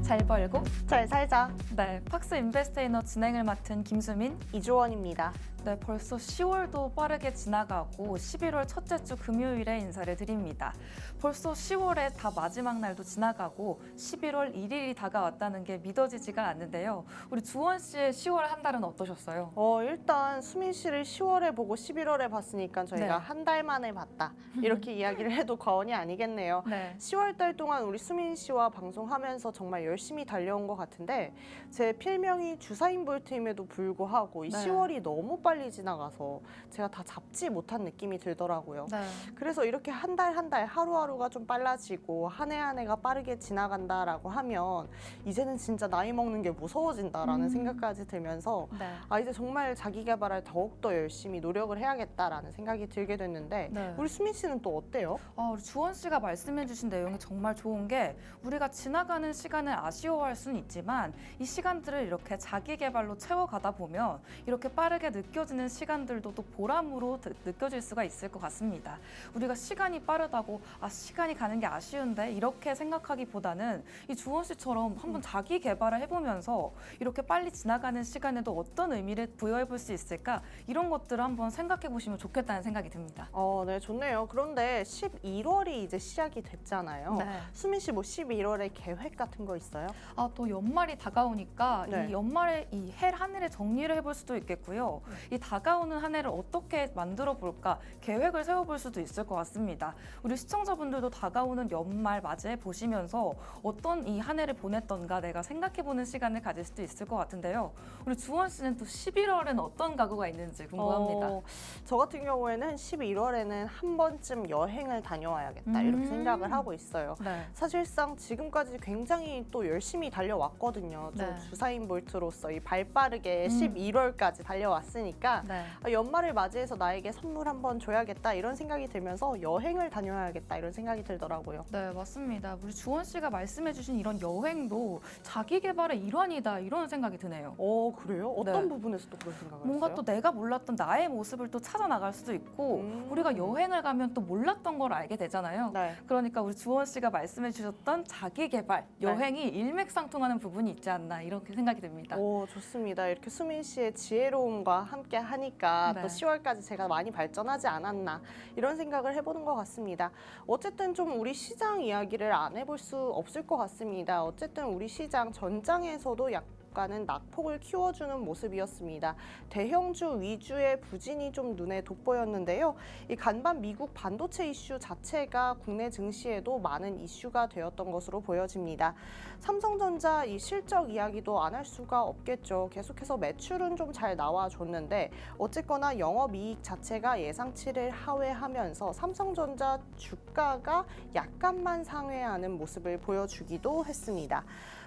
잘 벌고 잘 살자. 네, 팍스 인베스테이너 진행을 맡은 김수민. 이주원입니다. 네, 벌써 10월도 빠르게 지나가고 11월 첫째 주 금요일에 인사를 드립니다. 벌써 10월에 다 마지막 날도 지나가고 11월 1일이 다가왔다는 게 믿어지지가 않는데요. 우리 주원 씨의 10월 한 달은 어떠셨어요? 일단 수민 씨를 10월에 보고 11월에 봤으니까 저희가 네. 한 달 만에 봤다. 이렇게 이야기를 해도 과언이 아니겠네요. 네. 10월 달 동안 우리 수민 씨와 방송하면서 정말 열심히 달려온 것 같은데 제 필명이 주사인 볼트임에도 불구하고 이 네. 10월이 너무 빨리 지나가서 제가 다 잡지 못한 느낌이 들더라고요. 네. 그래서 이렇게 한 달 한 달 하루하루가 좀 빨라지고 한 해 한 해가 빠르게 지나간다라고 하면 이제는 진짜 나이 먹는 게 무서워진다라는 생각까지 들면서 네. 이제 정말 자기 개발을 더욱더 열심히 노력을 해야겠다라는 생각이 들게 됐는데 네. 우리 수민 씨는 또 어때요? 우리 주원 씨가 말씀해주신 내용이 정말 좋은 게 우리가 지나가는 시간을 아쉬워할 수는 있지만 이 시간들을 이렇게 자기 개발로 채워가다 보면 이렇게 빠르게 느껴지는 시간들도 또 보람으로 느껴질 수가 있을 것 같습니다. 우리가 시간이 빠르다고 시간이 가는 게 아쉬운데 이렇게 생각하기보다는 이 주원 씨처럼 한번 자기 개발을 해보면서 이렇게 빨리 지나가는 시간에도 어떤 의미를 부여해 볼 수 있을까 이런 것들을 한번 생각해 보시면 좋겠다는 생각이 듭니다. 네, 좋네요. 그런데 11월이 이제 시작이 됐잖아요. 네. 수민 씨 뭐 11월에 계획 같은 거 있어요? 또 연말이 다가오니까 네. 이 연말에 이 한 해를 정리를 해볼 수도 있겠고요. 이 다가오는 한 해를 어떻게 만들어 볼까 계획을 세워볼 수도 있을 것 같습니다. 우리 시청자분들도 다가오는 연말 맞이해 보시면서 어떤 이 한 해를 보냈던가 내가 생각해보는 시간을 가질 수도 있을 것 같은데요. 우리 주원 씨는 또 11월에는 어떤 각오가 있는지 궁금합니다. 저 같은 경우에는 11월에는 한 번쯤 여행을 다녀와야겠다 이렇게 생각을 하고 있어요. 네. 사실상 지금까지 굉장히 또 열심히 달려왔거든요. 좀 네. 주사인 볼트로서 이 발빠르게 11월까지 달려왔으니까 네. 연말을 맞이해서 나에게 선물 한번 줘야겠다 이런 생각이 들면서 여행을 다녀야겠다 이런 생각이 들더라고요. 네, 맞습니다. 우리 주원 씨가 말씀해주신 이런 여행도 자기 개발의 일환이다 이런 생각이 드네요. 그래요? 어떤 네. 부분에서 또 그런 생각을 뭔가 했어요? 또 내가 몰랐던 나의 모습을 또 찾아 나갈 수도 있고 우리가 여행을 가면 또 몰랐던 걸 알게 되잖아요. 네. 그러니까 우리 주원 씨가 말씀해 주셨던 자기 개발, 네. 여행이 일맥상통하는 부분이 있지 않나 이렇게 생각이 듭니다. 좋습니다. 이렇게 수민 씨의 지혜로움과 함께 하니까 네. 또 10월까지 제가 많이 발전하지 않았나 이런 생각을 해보는 것 같습니다. 어쨌든 좀 우리 시장 이야기를 안 해볼 수 없을 것 같습니다. 어쨌든 우리 시장 전장에서도 약간은 낙폭을 키워주는 모습이었습니다. 대형주 위주의 부진이 좀 눈에 돋보였는데요. 이 간밤 미국 반도체 이슈 자체가 국내 증시에도 많은 이슈가 되었던 것으로 보여집니다. 삼성전자 이 실적 이야기도 안 할 수가 없겠죠. 계속해서 매출은 좀 잘 나와줬는데 어쨌거나 영업이익 자체가 예상치를 하회하면서 삼성전자 주가가 약간만 상회하는 모습을 보여주기도 했습니다.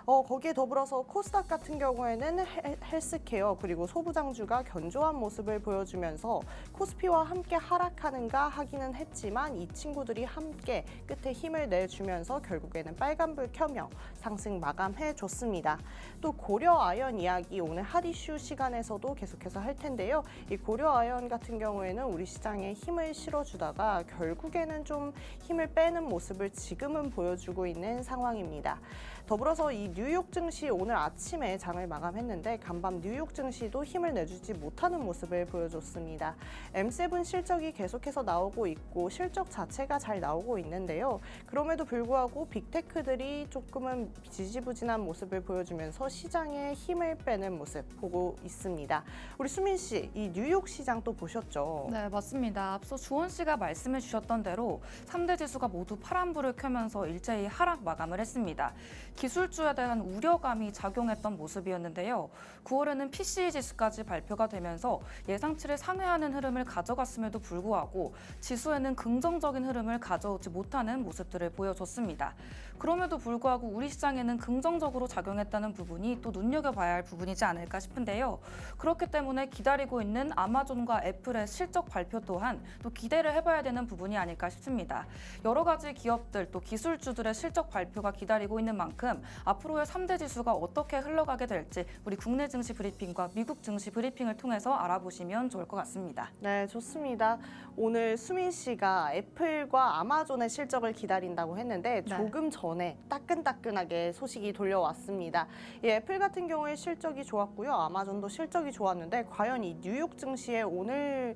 거기에 더불어서 코스닥 같은 경우에는 헬스케어 그리고 소부장주가 견조한 모습을 보여주면서 코스피와 함께 하락하는가 하기는 했지만 이 친구들이 함께 끝에 힘을 내주면서 결국에는 빨간불 켜며 상승 마감해줬습니다. 또 고려아연 이야기 오늘 핫이슈 시간에서도 계속해서 할 텐데요. 이 고려아연 같은 경우에는 우리 시장에 힘을 실어주다가 결국에는 좀 힘을 빼는 모습을 지금은 보여주고 있는 상황입니다. 더불어서 이 뉴욕 증시 오늘 아침에 장을 마감했는데 간밤 뉴욕 증시도 힘을 내주지 못하는 모습을 보여줬습니다. M7 실적이 계속해서 나오고 있고 실적 자체가 잘 나오고 있는데요. 그럼에도 불구하고 빅테크들이 조금은 지지부진한 모습을 보여주면서 시장에 힘을 빼는 모습 보고 있습니다. 우리 수민 씨, 이 뉴욕 시장 또 보셨죠? 네, 맞습니다. 앞서 주원 씨가 말씀해 주셨던 대로 3대 지수가 모두 파란불을 켜면서 일제히 하락 마감을 했습니다. 기술주에 대한 우려감이 작용했던 모습이었는데요. 9월에는 PCE 지수까지 발표가 되면서 예상치를 상회하는 흐름을 가져갔음에도 불구하고 지수에는 긍정적인 흐름을 가져오지 못하는 모습들을 보여줬습니다. 그럼에도 불구하고 우리 시장에는 긍정적으로 작용했다는 부분이 또 눈여겨봐야 할 부분이지 않을까 싶은데요. 그렇기 때문에 기다리고 있는 아마존과 애플의 실적 발표 또한 또 기대를 해봐야 되는 부분이 아닐까 싶습니다. 여러 가지 기업들 또 기술주들의 실적 발표가 기다리고 있는 만큼 앞으로 후에 3대 지수가 어떻게 흘러가게 될지 우리 국내 증시 브리핑과 미국 증시 브리핑을 통해서 알아보시면 좋을 것 같습니다. 네, 좋습니다. 오늘 수민 씨가 애플과 아마존의 실적을 기다린다고 했는데 네. 조금 전에 따끈따끈하게 소식이 돌려왔습니다. 이 애플 같은 경우에 실적이 좋았고요. 아마존도 실적이 좋았는데 과연 이 뉴욕 증시에 오늘이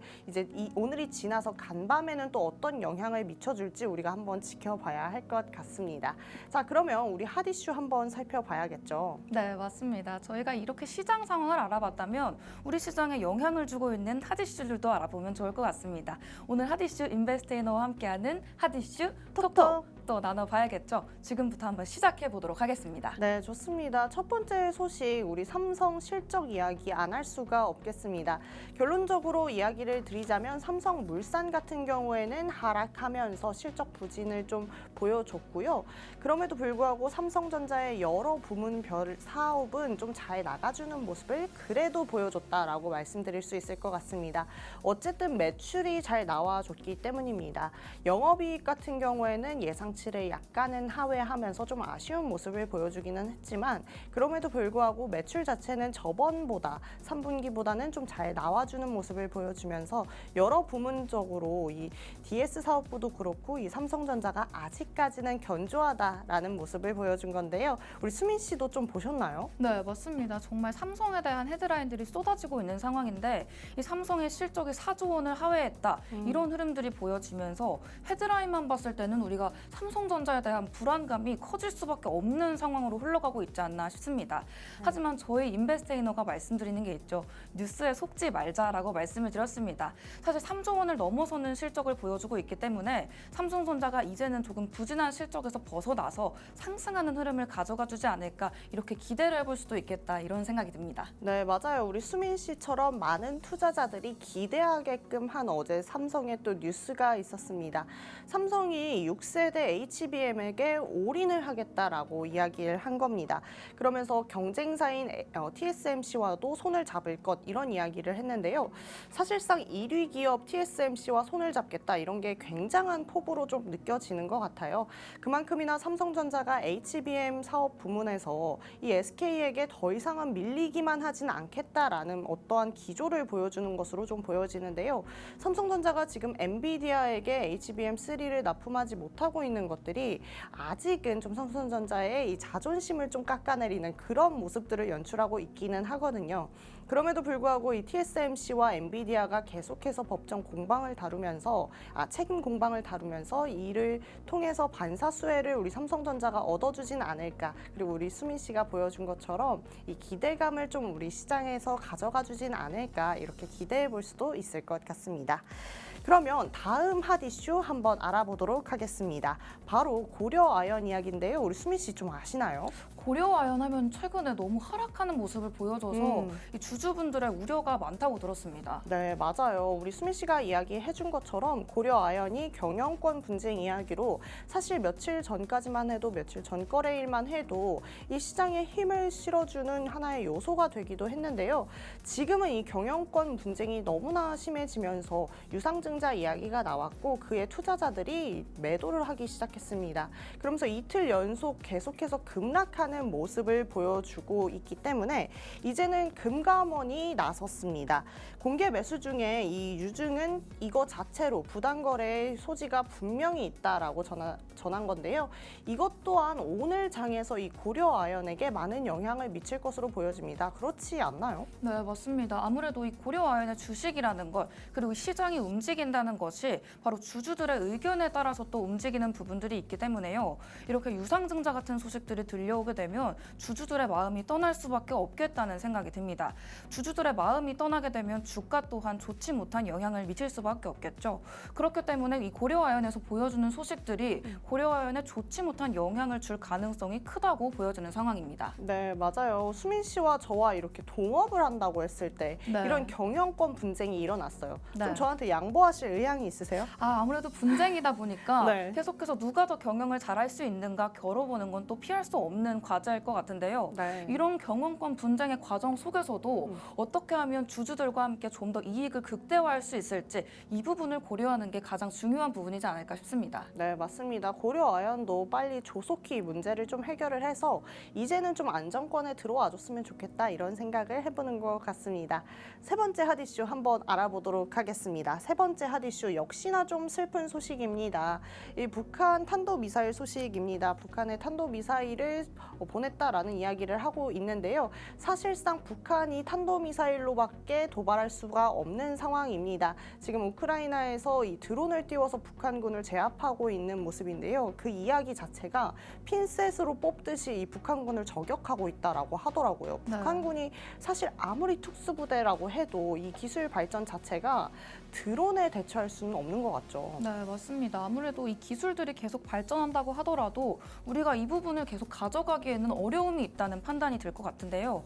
지나서 간밤에는 또 어떤 영향을 미쳐줄지 우리가 한번 지켜봐야 할 것 같습니다. 자, 그러면 우리 핫 이슈 한번 살펴봐야겠죠. 네, 맞습니다. 저희가 이렇게 시장 상황을 알아봤다면 우리 시장에 영향을 주고 있는 핫 이슈들도 알아보면 좋을 것 같습니다. 오늘 핫 이슈 인베스테이너와 함께하는 핫 이슈 톡톡 또 나눠봐야겠죠. 지금부터 한번 시작해 보도록 하겠습니다. 네, 좋습니다. 첫 번째 소식, 우리 삼성 실적 이야기 안 할 수가 없겠습니다. 결론적으로 이야기를 드리자면 삼성물산 같은 경우에는 하락하면서 실적 부진을 좀 보여줬고요. 그럼에도 불구하고 삼성전자의 여러 부문별 사업은 좀 잘 나가주는 모습을 그래도 보여줬다라고 말씀드릴 수 있을 것 같습니다. 어쨌든 매출이 잘 나와줬기 때문입니다. 영업이익 같은 경우에는 예상치를 약간은 하회하면서 좀 아쉬운 모습을 보여주기는 했지만 그럼에도 불구하고 매출 자체는 저번보다 3분기보다는 좀 잘 나와주는 모습을 보여주면서 여러 부문적으로 이 DS 사업부도 그렇고 이 삼성전자가 아직까지는 견조하다라는 모습을 보여준 건데요. 우리 수민 씨도 좀 보셨나요? 네, 맞습니다. 정말 삼성에 대한 헤드라인들이 쏟아지고 있는 상황인데 이 삼성의 실적이 4조 원을 하회했다. 이런 흐름들이 보여지면서 헤드라인만 봤을 때는 우리가 삼성전자에 대한 불안감이 커질 수밖에 없는 상황으로 흘러가고 있지 않나 싶습니다. 하지만 저희 인베스테이너가 말씀드리는 게 있죠. 뉴스에 속지 말자라고 말씀을 드렸습니다. 사실 3조 원을 넘어서는 실적을 보여주고 있기 때문에 삼성전자가 이제는 조금 부진한 실적에서 벗어나서 상승하는 흐름을 가져가 주지 않을까 이렇게 기대를 해볼 수도 있겠다 이런 생각이 듭니다. 네, 맞아요. 우리 수민 씨처럼 많은 투자자들이 기대하게끔 한 어제 삼성의 또 뉴스가 있었습니다. 삼성이 6세대 HBM에게 올인을 하겠다라고 이야기를 한 겁니다. 그러면서 경쟁사인 TSMC와도 손을 잡을 것 이런 이야기를 했는데요. 사실상 1위 기업 TSMC와 손을 잡겠다 이런 게 굉장한 포부로 좀 느껴지는 것 같아요. 그만큼이나 삼성전자가 HBM 사업 부문에서 이 SK에게 더 이상은 밀리기만 하진 않겠다라는 어떠한 기조를 보여주는 것으로 좀 보여지는데요. 삼성전자가 지금 엔비디아에게 HBM3를 납품하지 못하고 있는 것들이 아직은 좀 삼성전자의 이 자존심을 좀 깎아내리는 그런 모습들을 연출하고 있기는 하거든요. 그럼에도 불구하고 이 TSMC와 엔비디아가 계속해서 법정 공방을 다루면서 책임 공방을 다루면서 이 일을 통해서 반사수혜를 우리 삼성전자가 얻어주진 않을까. 그리고 우리 수민 씨가 보여준 것처럼 이 기대감을 좀 우리 시장에서 가져가 주진 않을까 이렇게 기대해 볼 수도 있을 것 같습니다. 그러면 다음 핫 이슈 한번 알아보도록 하겠습니다. 바로 고려아연 이야기인데요. 우리 수민 씨 좀 아시나요? 고려아연 하면 최근에 너무 하락하는 모습을 보여줘서 이 주주분들의 우려가 많다고 들었습니다. 네, 맞아요. 우리 수민 씨가 이야기해 준 것처럼 고려아연이 경영권 분쟁 이야기로 사실 며칠 전까지만 해도 며칠 전 거래일만 해도 이 시장에 힘을 실어주는 하나의 요소가 되기도 했는데요. 지금은 이 경영권 분쟁이 너무나 심해지면서 유상증자 이야기가 나왔고 그의 투자자들이 매도를 하기 시작했습니다. 그러면서 이틀 연속 계속해서 급락하는 모습을 보여주고 있기 때문에 이제는 금감원이 나섰습니다. 공개 매수 중에 이 유증은 이거 자체로 부당거래의 소지가 분명히 있다라고 전한 건데요. 이것 또한 오늘 장에서 이 고려아연에게 많은 영향을 미칠 것으로 보여집니다. 그렇지 않나요? 네, 맞습니다. 아무래도 이 고려아연의 주식이라는 것 그리고 시장이 움직인다는 것이 바로 주주들의 의견에 따라서 또 움직이는 부분들이 있기 때문에요. 이렇게 유상증자 같은 소식들이 들려오게 되면 주주들의 마음이 떠날 수밖에 없겠다는 생각이 듭니다. 주주들의 마음이 떠나게 되면 주가 또한 좋지 못한 영향을 미칠 수밖에 없겠죠. 그렇기 때문에 이 고려아연에서 보여주는 소식들이 고려아연에 좋지 못한 영향을 줄 가능성이 크다고 보여지는 상황입니다. 네, 맞아요. 수민 씨와 저와 이렇게 동업을 한다고 했을 때 네. 이런 경영권 분쟁이 일어났어요. 네. 좀 저한테 양보하실 의향이 있으세요? 아무래도 분쟁이다 보니까 네. 계속해서 누가 더 경영을 잘할 수 있는가 겨뤄보는 건 또 피할 수 없는 과제일 것 같은데요. 네. 이런 경영권 분쟁의 과정 속에서도 어떻게 하면 주주들과 함께 좀 더 이익을 극대화할 수 있을지 이 부분을 고려하는 게 가장 중요한 부분이지 않을까 싶습니다. 네, 맞습니다. 고려 아연도 빨리 조속히 이 문제를 좀 해결을 해서 이제는 좀 안정권에 들어와 줬으면 좋겠다 이런 생각을 해보는 것 같습니다. 세 번째 핫 이슈 한번 알아보도록 하겠습니다. 세 번째 핫 이슈 역시나 좀 슬픈 소식입니다. 이 북한 탄도미사일 소식입니다. 북한의 탄도미사일을 보냈다라는 이야기를 하고 있는데요. 사실상 북한이 탄도미사일로밖에 도발할 수가 없는 상황입니다. 지금 우크라이나에서 이 드론을 띄워서 북한군을 제압하고 있는 모습인데요. 그 이야기 자체가 핀셋으로 뽑듯이 이 북한군을 저격하고 있다라고 하더라고요. 네. 북한군이 사실 아무리 특수부대라고 해도 이 기술 발전 자체가 드론에 대처할 수는 없는 것 같죠. 네, 맞습니다. 아무래도 이 기술들이 계속 발전한다고 하더라도 우리가 이 부분을 계속 가져가기에는 어려움이 있다는 판단이 들 것 같은데요.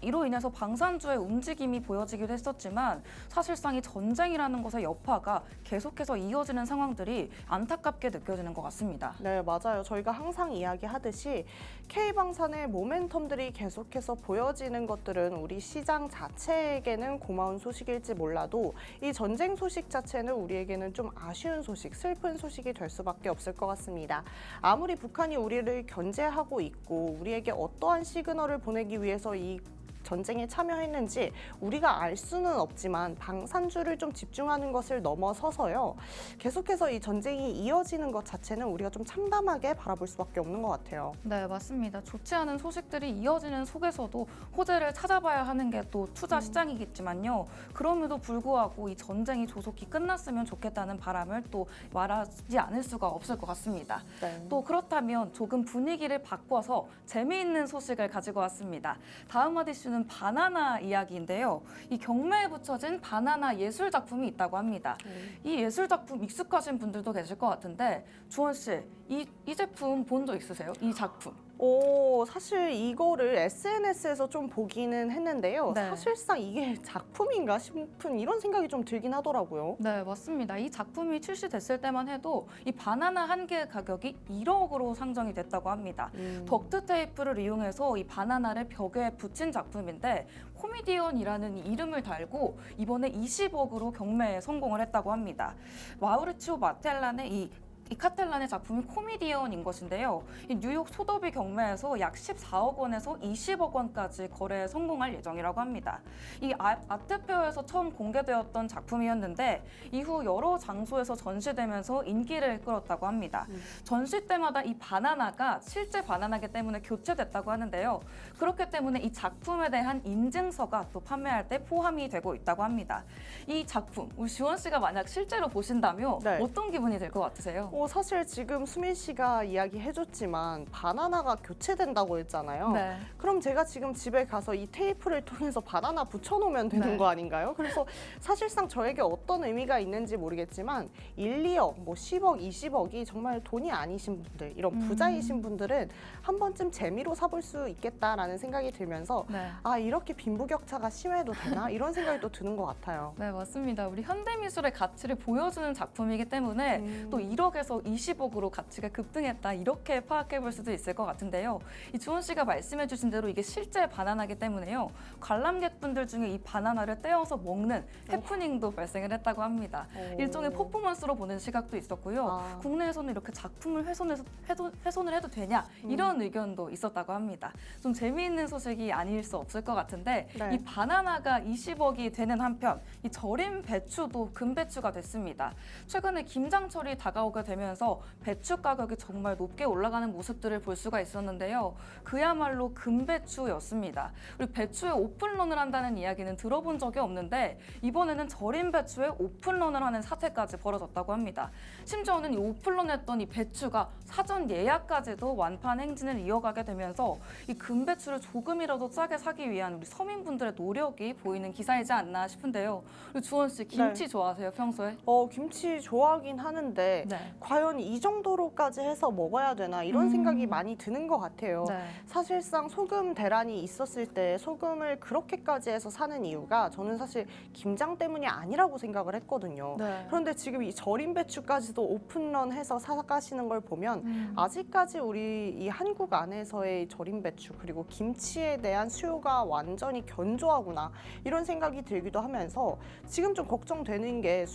이로 인해서 방산주의 움직임이 보여지기도 했었지만 사실상 이 전쟁이라는 것의 여파가 계속해서 이어지는 상황들이 안타깝게 느껴지는 것 같습니다. 네, 맞아요. 저희가 항상 이야기하듯이 K방산의 모멘텀들이 계속해서 보여지는 것들은 우리 시장 자체에게는 고마운 소식일지 몰라도 이 전쟁 소식 자체는 우리에게는 좀 아쉬운 소식, 슬픈 소식이 될 수밖에 없을 것 같습니다. 아무리 북한이 우리를 견제하고 있고 우리에게 어떠한 시그널을 보내기 위해서 이 전쟁에 참여했는지 우리가 알 수는 없지만 방산주를 좀 집중하는 것을 넘어서서요. 계속해서 이 전쟁이 이어지는 것 자체는 우리가 좀 참담하게 바라볼 수밖에 없는 것 같아요. 네, 맞습니다. 좋지 않은 소식들이 이어지는 속에서도 호재를 찾아봐야 하는 게 또 투자 시장이겠지만요. 그럼에도 불구하고 이 전쟁이 조속히 끝났으면 좋겠다는 바람을 또 말하지 않을 수가 없을 것 같습니다. 네. 또 그렇다면 조금 분위기를 바꿔서 재미있는 소식을 가지고 왔습니다. 다음 핫 이슈는 바나나 이야기인데요. 이 경매에 붙여진 바나나 예술 작품이 있다고 합니다. 이 예술 작품 익숙하신 분들도 계실 것 같은데 주원 씨, 이 제품 본 적 있으세요? 이 작품? 사실 이거를 SNS에서 좀 보기는 했는데요. 네. 사실상 이게 작품인가 싶은 이런 생각이 좀 들긴 하더라고요. 네, 맞습니다. 이 작품이 출시됐을 때만 해도 이 바나나 한 개의 가격이 1억으로 상정이 됐다고 합니다. 덕트 테이프를 이용해서 이 바나나를 벽에 붙인 작품인데 코미디언이라는 이 이름을 달고 이번에 20억으로 경매에 성공을 했다고 합니다. 마우리치오 마텔란의 이 카텔란의 작품이 코미디언인 것인데요. 이 뉴욕 소더비 경매에서 약 14억 원에서 20억 원까지 거래에 성공할 예정이라고 합니다. 이 아트페어에서 처음 공개되었던 작품이었는데 이후 여러 장소에서 전시되면서 인기를 끌었다고 합니다. 전시 때마다 이 바나나가 실제 바나나기 때문에 교체됐다고 하는데요. 그렇기 때문에 이 작품에 대한 인증서가 또 판매할 때 포함이 되고 있다고 합니다. 이 작품, 우리 지원 씨가 만약 실제로 보신다면 네. 어떤 기분이 들 것 같으세요? 사실 지금 수민 씨가 이야기해줬지만 바나나가 교체된다고 했잖아요. 네. 그럼 제가 지금 집에 가서 이 테이프를 통해서 바나나 붙여놓으면 되는 네. 거 아닌가요? 그래서 사실상 저에게 어떤 의미가 있는지 모르겠지만 1, 2억, 뭐 10억, 20억이 정말 돈이 아니신 분들, 이런 부자이신 분들은 한 번쯤 재미로 사볼 수 있겠다라는 생각이 들면서 네. 이렇게 빈부격차가 심해도 되나? 이런 생각이 또 드는 것 같아요. 네, 맞습니다. 우리 현대미술의 가치를 보여주는 작품이기 때문에 또 1억에서 20억으로 가치가 급등했다 이렇게 파악해 볼 수도 있을 것 같은데요. 이 주원 씨가 말씀해 주신 대로 이게 실제 바나나기 때문에요. 관람객분들 중에 이 바나나를 떼어서 먹는 해프닝도 발생을 했다고 합니다. 일종의 퍼포먼스로 보는 시각도 있었고요. 국내에서는 이렇게 작품을 훼손을 해도 되냐 이런 의견도 있었다고 합니다. 좀 재미있는 소식이 아닐 수 없을 것 같은데 네. 이 바나나가 20억이 되는 한편 이 절임 배추도 금배추가 됐습니다. 최근에 김장철이 다가오게 되면서 배추 가격이 정말 높게 올라가는 모습들을 볼 수가 있었는데요. 그야말로 금배추였습니다. 그리고 배추에 오픈런을 한다는 이야기는 들어본 적이 없는데 이번에는 절임 배추에 오픈런을 하는 사태까지 벌어졌다고 합니다. 심지어는 이 오픈런했던 이 배추가 사전 예약까지도 완판 행진을 이어가게 되면서 이 금배추를 조금이라도 싸게 사기 위한 우리 서민분들의 노력이 보이는 기사이지 않나 싶은데요. 그리고 주원 씨 김치 네. 좋아하세요 평소에? 김치 좋아하긴 하는데 네. 과연 이 정도로까지 해서 먹어야 되나 이런 생각이 많이 드는 것 같아요. 네. 사실상 소금 대란이 있었을 때 소금을 그렇게까지 해서 사는 이유가 저는 사실 김장 때문이 아니라고 생각을 했거든요. 네. 그런데 지금 이 절임 배추까지도 오픈런해서 사가시는 걸 보면 아직까지 우리 이 한국 안에서의 절임 배추 그리고 김치에 대한 수요가 완전히 견조하구나 이런 생각이 들기도 하면서 지금 좀 걱정되는 게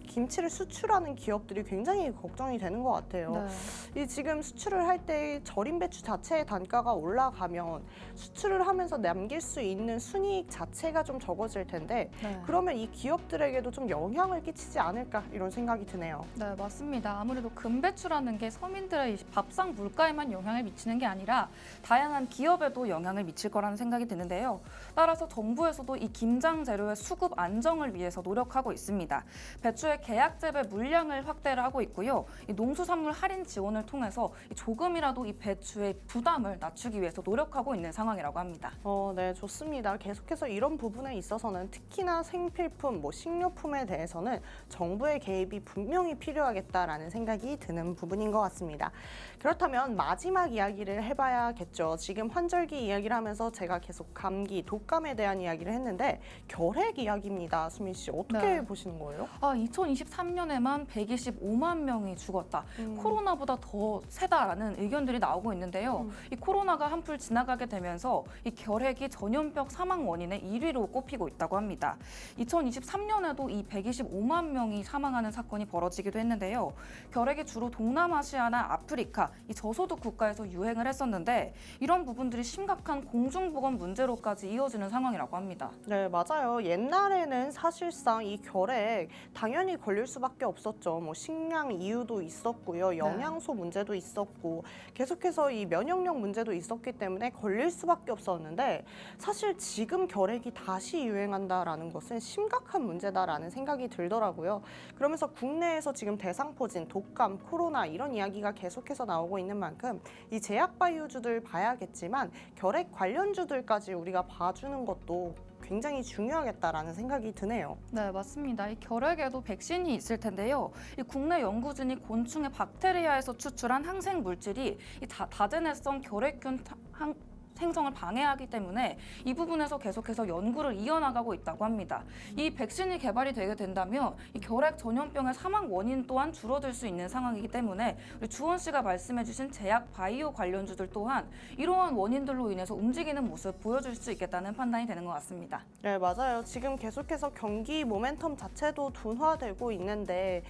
김치를 수출하는 기업들이 굉장히 걱정이 되는 것 같아요. 네. 이 지금 수출을 할 때 절임 배추 자체의 단가가 올라가면 수출을 하면서 남길 수 있는 순이익 자체가 좀 적어질 텐데 네. 그러면 이 기업들에게도 좀 영향을 끼치지 않을까 이런 생각이 드네요. 네, 맞습니다. 아무래도 금배추라는 게 서민들의 이 밥상 물가에만 영향을 미치는 게 아니라 다양한 기업에도 영향을 미칠 거라는 생각이 드는데요. 따라서 정부에서도 이 김장 재료의 수급 안정을 위해서 노력하고 있습니다. 배추의 계약 재배 물량을 확대를 하고 있고요. 이 농수산물 할인 지원을 통해서 조금이라도 이 배추의 부담을 낮추기 위해서 노력하고 있는 상황이라고 합니다. 네, 좋습니다. 계속해서 이런 부분에 있어서는 특히나 생필품, 식료품에 대해서는 정부의 개입이 분명히 필요하겠다라는 생각이 드는 부분인 것 같습니다. 그렇다면 마지막 이야기를 해봐야겠죠. 지금 환절기 이야기를 하면서 제가 계속 감기, 독감에 대한 이야기를 했는데 결핵 이야기입니다. 수민 씨, 어떻게 네. 보시는 거예요? 2023년에만 125만 명이 죽었다. 코로나보다 더 세다라는 의견들이 나오고 있는데요. 이 코로나가 한풀 지나가게 되면서 이 결핵이 전염병 사망 원인의 1위로 꼽히고 있다고 합니다. 2023년에도 이 125만 명이 사망하는 사건이 벌어지기도 했는데요. 결핵이 주로 동남아시아나 아프리카, 이 저소득 국가에서 유행을 했었는데 이런 부분들이 심각한 공중보건 문제로까지 이어지는 상황이라고 합니다. 네, 맞아요. 옛날에는 사실상 이 결핵 당연히 걸릴 수밖에 없었죠. 식량 이유도 있었고요. 영양소 문제도 있었고 계속해서 이 면역력 문제도 있었기 때문에 걸릴 수밖에 없었는데 사실 지금 결핵이 다시 유행한다라는 것은 심각한 문제다라는 생각이 들더라고요. 그러면서 국내에서 지금 대상포진, 독감, 코로나 이런 이야기가 계속해서 나오고 있는 만큼 이 제약바이오주들 봐야겠지만 결핵 관련주들까지 우리가 봐주는 것도 굉장히 중요하겠다라는 생각이 드네요. 네, 맞습니다. 이 결핵에도 백신이 있을 텐데요. 이 국내 연구진이 곤충의 박테리아에서 추출한 항생 물질이 이 다제내성 결핵균 생성을 방해하기 때문에 이 부분에서 계속해서 연구를 이어나가고 있다고 합니다. 이 백신이 개발이 되게 된다면 이 결핵 전염병의 사망 원인 또한 줄어들 수 있는 상황이기 때문에 우리 주원 씨가 말씀해주신 제약 바이오 관련주들 또한 이러한 원인들로 인해서 움직이는 모습 보여줄 수 있겠다는 판단이 되는 것 같습니다. 네, 맞아요. 지금 계속해서 경기 모멘텀 자체도 둔화되고 있는데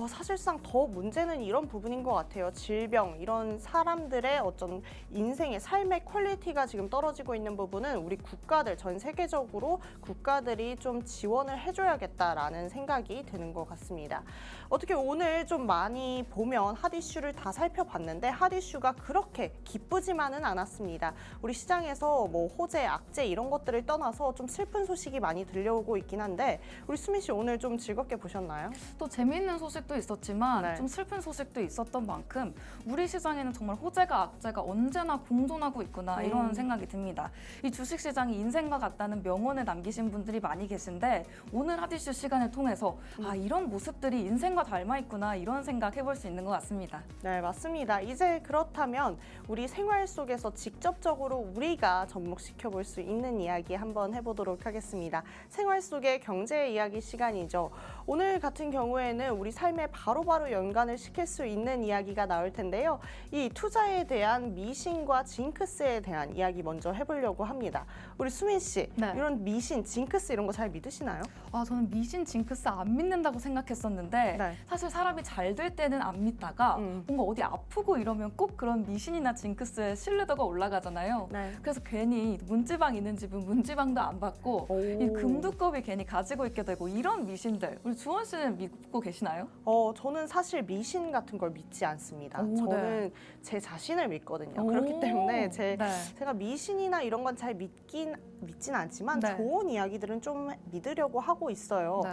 사실상 더 문제는 이런 부분인 것 같아요. 질병, 이런 사람들의 어떤 인생의 삶의 퀄리티가 지금 떨어지고 있는 부분은 우리 국가들, 전 세계적으로 국가들이 좀 지원을 해줘야겠다라는 생각이 드는 것 같습니다. 어떻게 오늘 좀 많이 보면 핫 이슈를 다 살펴봤는데 핫 이슈가 그렇게 기쁘지만은 않았습니다. 우리 시장에서 호재, 악재 이런 것들을 떠나서 좀 슬픈 소식이 많이 들려오고 있긴 한데 우리 수민 씨 오늘 좀 즐겁게 보셨나요? 또 재미있는 소식도 있었지만 네. 좀 슬픈 소식도 있었던 만큼 우리 시장에는 정말 호재가 악재가 언제나 공존하고 있구나 이런 생각이 듭니다. 이 주식시장이 인생과 같다는 명언을 남기신 분들이 많이 계신데 오늘 핫 이슈 시간을 통해서 이런 모습들이 인생과 닮아 있구나 이런 생각 해볼 수 있는 것 같습니다. 네, 맞습니다. 이제 그렇다면 우리 생활 속에서 직접적으로 우리가 접목시켜 볼 수 있는 이야기 한번 해보도록 하겠습니다. 생활 속의 경제 이야기 시간이죠. 오늘 같은 경우에는 우리 삶에 바로바로 연관을 시킬 수 있는 이야기가 나올 텐데요. 이 투자에 대한 미신과 징크스에 대한 이야기 먼저 해보려고 합니다. 우리 수민 씨, 네. 이런 미신, 징크스 이런 거 잘 믿으시나요? 저는 미신, 징크스 안 믿는다고 생각했었는데 네. 사실 사람이 잘 될 때는 안 믿다가 뭔가 어디 아프고 이러면 꼭 그런 미신이나 징크스에 신뢰도가 올라가잖아요. 네. 그래서 괜히 문지방 있는 집은 문지방도 안 받고 이 금두껍이 괜히 가지고 있게 되고 이런 미신들 우리 주원 씨는 믿고 계시나요? 저는 사실 미신 같은 걸 믿지 않습니다. 오, 저는 네. 제 자신을 믿거든요. 오. 그렇기 때문에 네. 제가 미신이나 이런 건 잘 믿진 않지만 네. 좋은 이야기들은 좀 믿으려고 하고 있어요. 네.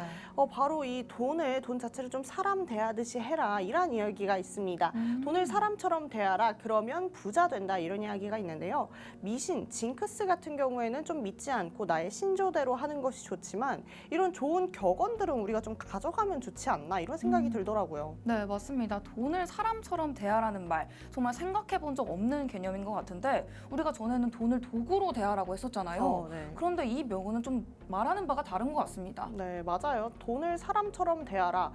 바로 이 돈 자체를 좀 사람 대하듯이 해라 이런 이야기가 있습니다. 돈을 사람처럼 대하라 그러면 부자 된다 이런 이야기가 있는데요. 미신, 징크스 같은 경우에는 좀 믿지 않고 나의 신조대로 하는 것이 좋지만 이런 좋은 격언들은 우리가 좀 가져가면 좋지 않나 이런 생각이 생각이 들더라고요. 네, 맞습니다. 돈을 사람처럼 대하라는 말, 정말 생각해 본 적 없는 개념인 것 같은데 우리가 전에는 돈을 도구로 대하라고 했었잖아요. 네. 그런데 이 명언은 좀 말하는 바가 다른 것 같습니다. 네, 맞아요. 돈을 사람처럼 대하라.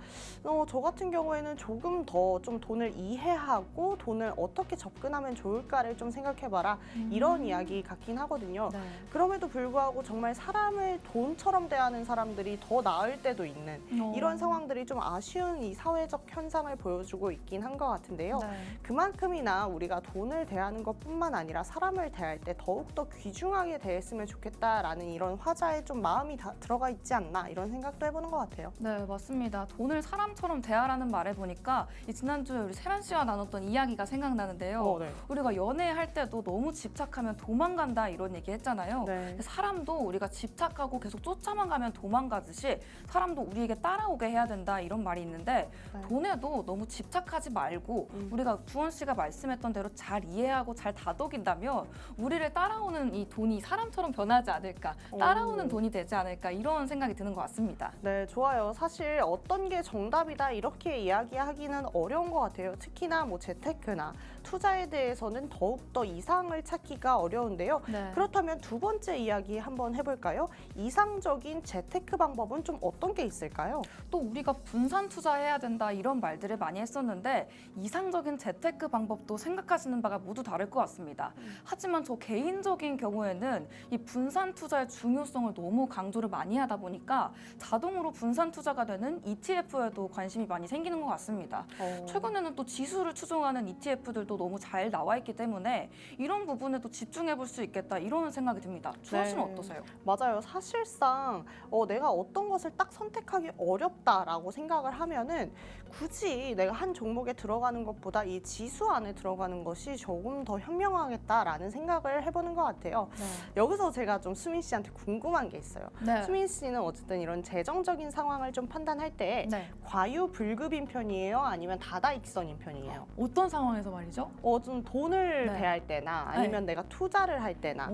저 같은 경우에는 조금 더 좀 돈을 이해하고 돈을 어떻게 접근하면 좋을까를 좀 생각해봐라. 이런 이야기 같긴 하거든요. 네. 그럼에도 불구하고 정말 사람을 돈처럼 대하는 사람들이 더 나을 때도 있는 이런 상황들이 좀 아쉬운 이 사회적 현상을 보여주고 있긴 한 것 같은데요. 네. 그만큼이나 우리가 돈을 대하는 것뿐만 아니라 사람을 대할 때 더욱더 귀중하게 대했으면 좋겠다라는 이런 화자에 좀 마음이 들어가 있지 않나 이런 생각도 해보는 것 같아요. 네, 맞습니다. 돈을 사람처럼 대하라는 말에 보니까 이 지난주에 우리 세란 씨와 나눴던 이야기가 생각나는데요. 네. 우리가 연애할 때도 너무 집착하면 도망간다 이런 얘기 했잖아요. 네. 근데 사람도 우리가 집착하고 계속 쫓아만 가면 도망가듯이 사람도 우리에게 따라오게 해야 된다 이런 말이 있는데 네. 돈에도 너무 집착하지 말고 우리가 주원 씨가 말씀했던 대로 잘 이해하고 잘 다독인다면 우리를 따라오는 이 돈이 사람처럼 변하지 않을까, 따라오는 오. 돈이 되지 않을까 이런 생각이 드는 것 같습니다. 네, 좋아요. 사실 어떤 게 정답이다 이렇게 이야기하기는 어려운 것 같아요. 특히나 뭐 재테크나 투자에 대해서는 더욱더 이상을 찾기가 어려운데요. 네. 그렇다면 두 번째 이야기 한번 해볼까요? 이상적인 재테크 방법은 좀 어떤 게 있을까요? 또 우리가 분산 투자해야 된다 이런 말들을 많이 했었는데 이상적인 재테크 방법도 생각하시는 바가 모두 다를 것 같습니다. 하지만 저 개인적인 경우에는 이 분산 투자의 중요성을 너무 강조를 많이 하다 보니까 자동으로 분산 투자가 되는 ETF에도 관심이 많이 생기는 것 같습니다. 최근에는 또 지수를 추종하는 ETF들도 너무 잘 나와 있기 때문에 이런 부분에도 집중해 볼 수 있겠다 이런 생각이 듭니다. 주원 씨는 네. 어떠세요? 맞아요. 사실상 내가 어떤 것을 딱 선택하기 어렵다라고 생각을 하면은 굳이 내가 한 종목에 들어가는 것보다 이 지수 안에 들어가는 것이 조금 더 현명하겠다라는 생각을 해보는 것 같아요. 여기서 제가 좀 수민 씨한테 궁금한 게 있어요. 네. 수민 씨는 어쨌든 이런 재정적인 상황을 좀 판단할 때 네. 과유불급인 편이에요? 아니면 다다익선인 편이에요? 어떤 상황에서 말이죠? 좀 돈을 네. 대할 때나 아니면 내가 투자를 할 때나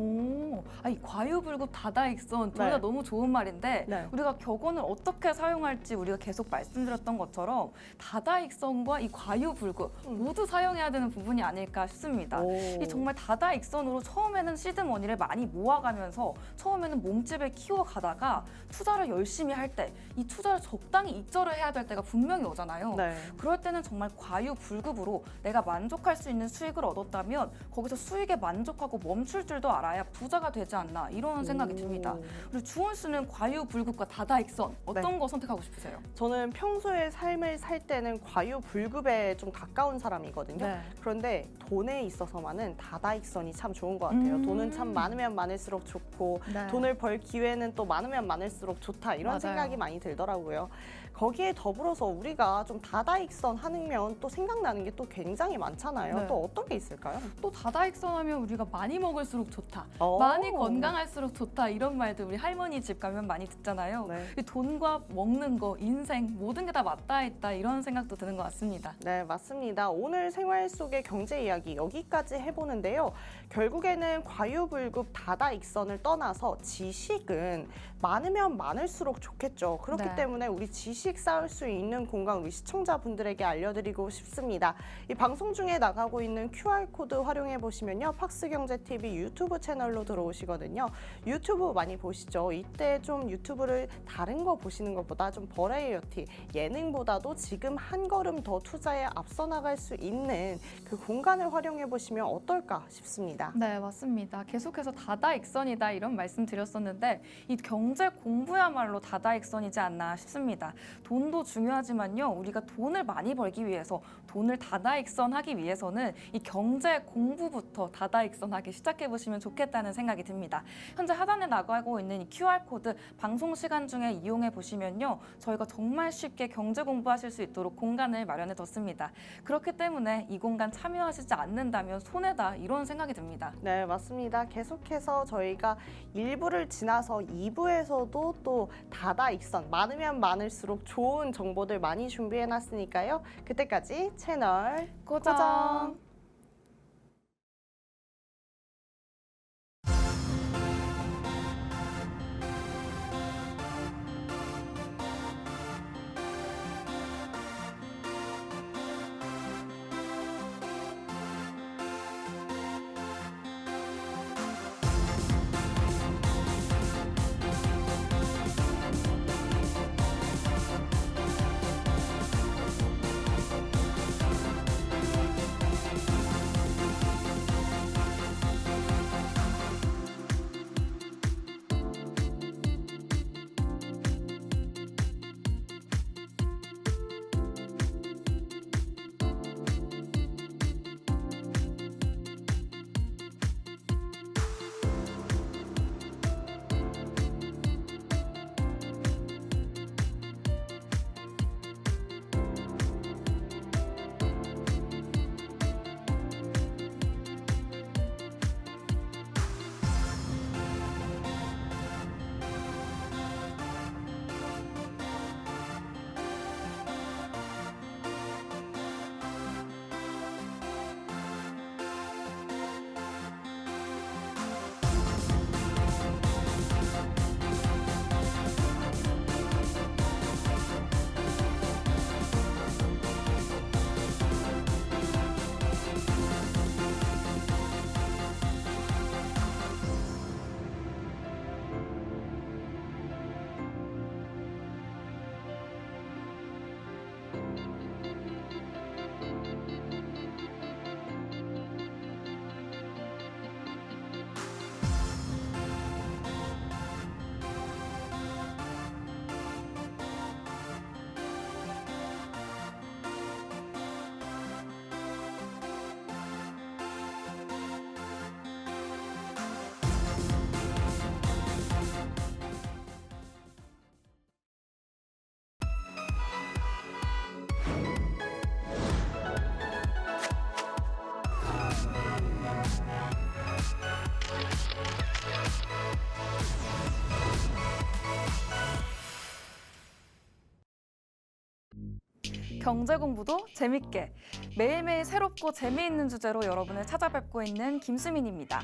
아니 과유불급 다다익선 둘 다 네. 너무 좋은 말인데 네. 우리가 격언을 어떻게 사용할지 우리가 계속 말씀드렸던 것처럼 다다익선과 이 과유불급 모두 사용해야 되는 부분이 아닐까 싶습니다. 이 정말 다다익선으로 처음에는 시드머니를 많이 모아가면서 처음에는 몸집을 키워가다가 투자를 열심히 할 때 이 투자를 적당히 익절을 해야 될 때가 분명히 오잖아요. 네. 그럴 때는 정말 과유불급으로 내가 만족할 수 있는 수익을 얻었다면 거기서 수익에 만족하고 멈출 줄도 알아야 부자가 되지 않나 이런 생각이 듭니다. 그리고 주원 씨는 과유불급과 다다익선 어떤 거 선택하고 싶으세요? 저는 평소에 삶을 살 때는 과유불급에 좀 가까운 사람이거든요. 네. 그런데 돈에 있어서만은 다다익선이 참 좋은 것 같아요. 돈은 참 많으면 많을수록 좋고 네. 돈을 벌 기회는 또 많으면 많을수록 좋다 이런 맞아요. 생각이 많이 들더라고요. 거기에 더불어서 우리가 좀 다다익선 하면 또 생각나는 게 또 굉장히 많잖아요. 네. 또 어떤 게 있을까요? 또 다다익선 하면 우리가 많이 먹을수록 좋다. 오. 많이 건강할수록 좋다. 이런 말들 우리 할머니 집 가면 많이 듣잖아요. 네. 이 돈과 먹는 거, 인생 모든 게 다 맞닿아 있다. 이런 생각도 드는 것 같습니다. 네, 맞습니다. 오늘 생활 속의 경제 이야기 여기까지 해보는데요. 결국에는 과유불급 다다익선을 떠나서 지식은 많으면 많을수록 좋겠죠. 그렇기 네. 때문에 우리 지식 쌓을 수 있는 공간 우리 시청자분들에게 알려드리고 싶습니다. 이 방송 중에 나가고 있는 QR코드 활용해 보시면요. 팍스경제TV 유튜브 채널로 들어오시거든요. 유튜브 많이 보시죠. 이때 좀 유튜브를 다른 거 보시는 것보다 좀 버라이어티, 예능보다도 지금 한 걸음 더 투자에 앞서 나갈 수 있는 그 공간을 활용해 보시면 어떨까 싶습니다. 네, 맞습니다. 계속해서 다다익선이다 이런 말씀 드렸었는데 이 경제 공부야말로 다다익선이지 않나 싶습니다. 돈도 중요하지만요. 우리가 돈을 많이 벌기 위해서 돈을 다다익선하기 위해서는 이 경제 공부부터 다다익선하기 시작해 보시면 좋겠다는 생각이 듭니다. 현재 하단에 나가고 있는 이 QR코드 방송 시간 중에 이용해 보시면요. 저희가 정말 쉽게 경제 공부하실 수 있도록 공간을 마련해 뒀습니다. 그렇기 때문에 이 공간 참여하시지 않는다면 손해다 이런 생각이 듭니다. 네, 맞습니다. 계속해서 저희가 1부를 지나서 2부에서도 또 다다익선, 많으면 많을수록 좋은 정보들 많이 준비해놨으니까요. 그때까지 채널 고정! 경제 공부도 재밌게 매일매일 새롭고 재미있는 주제로 여러분을 찾아뵙고 있는 김수민입니다.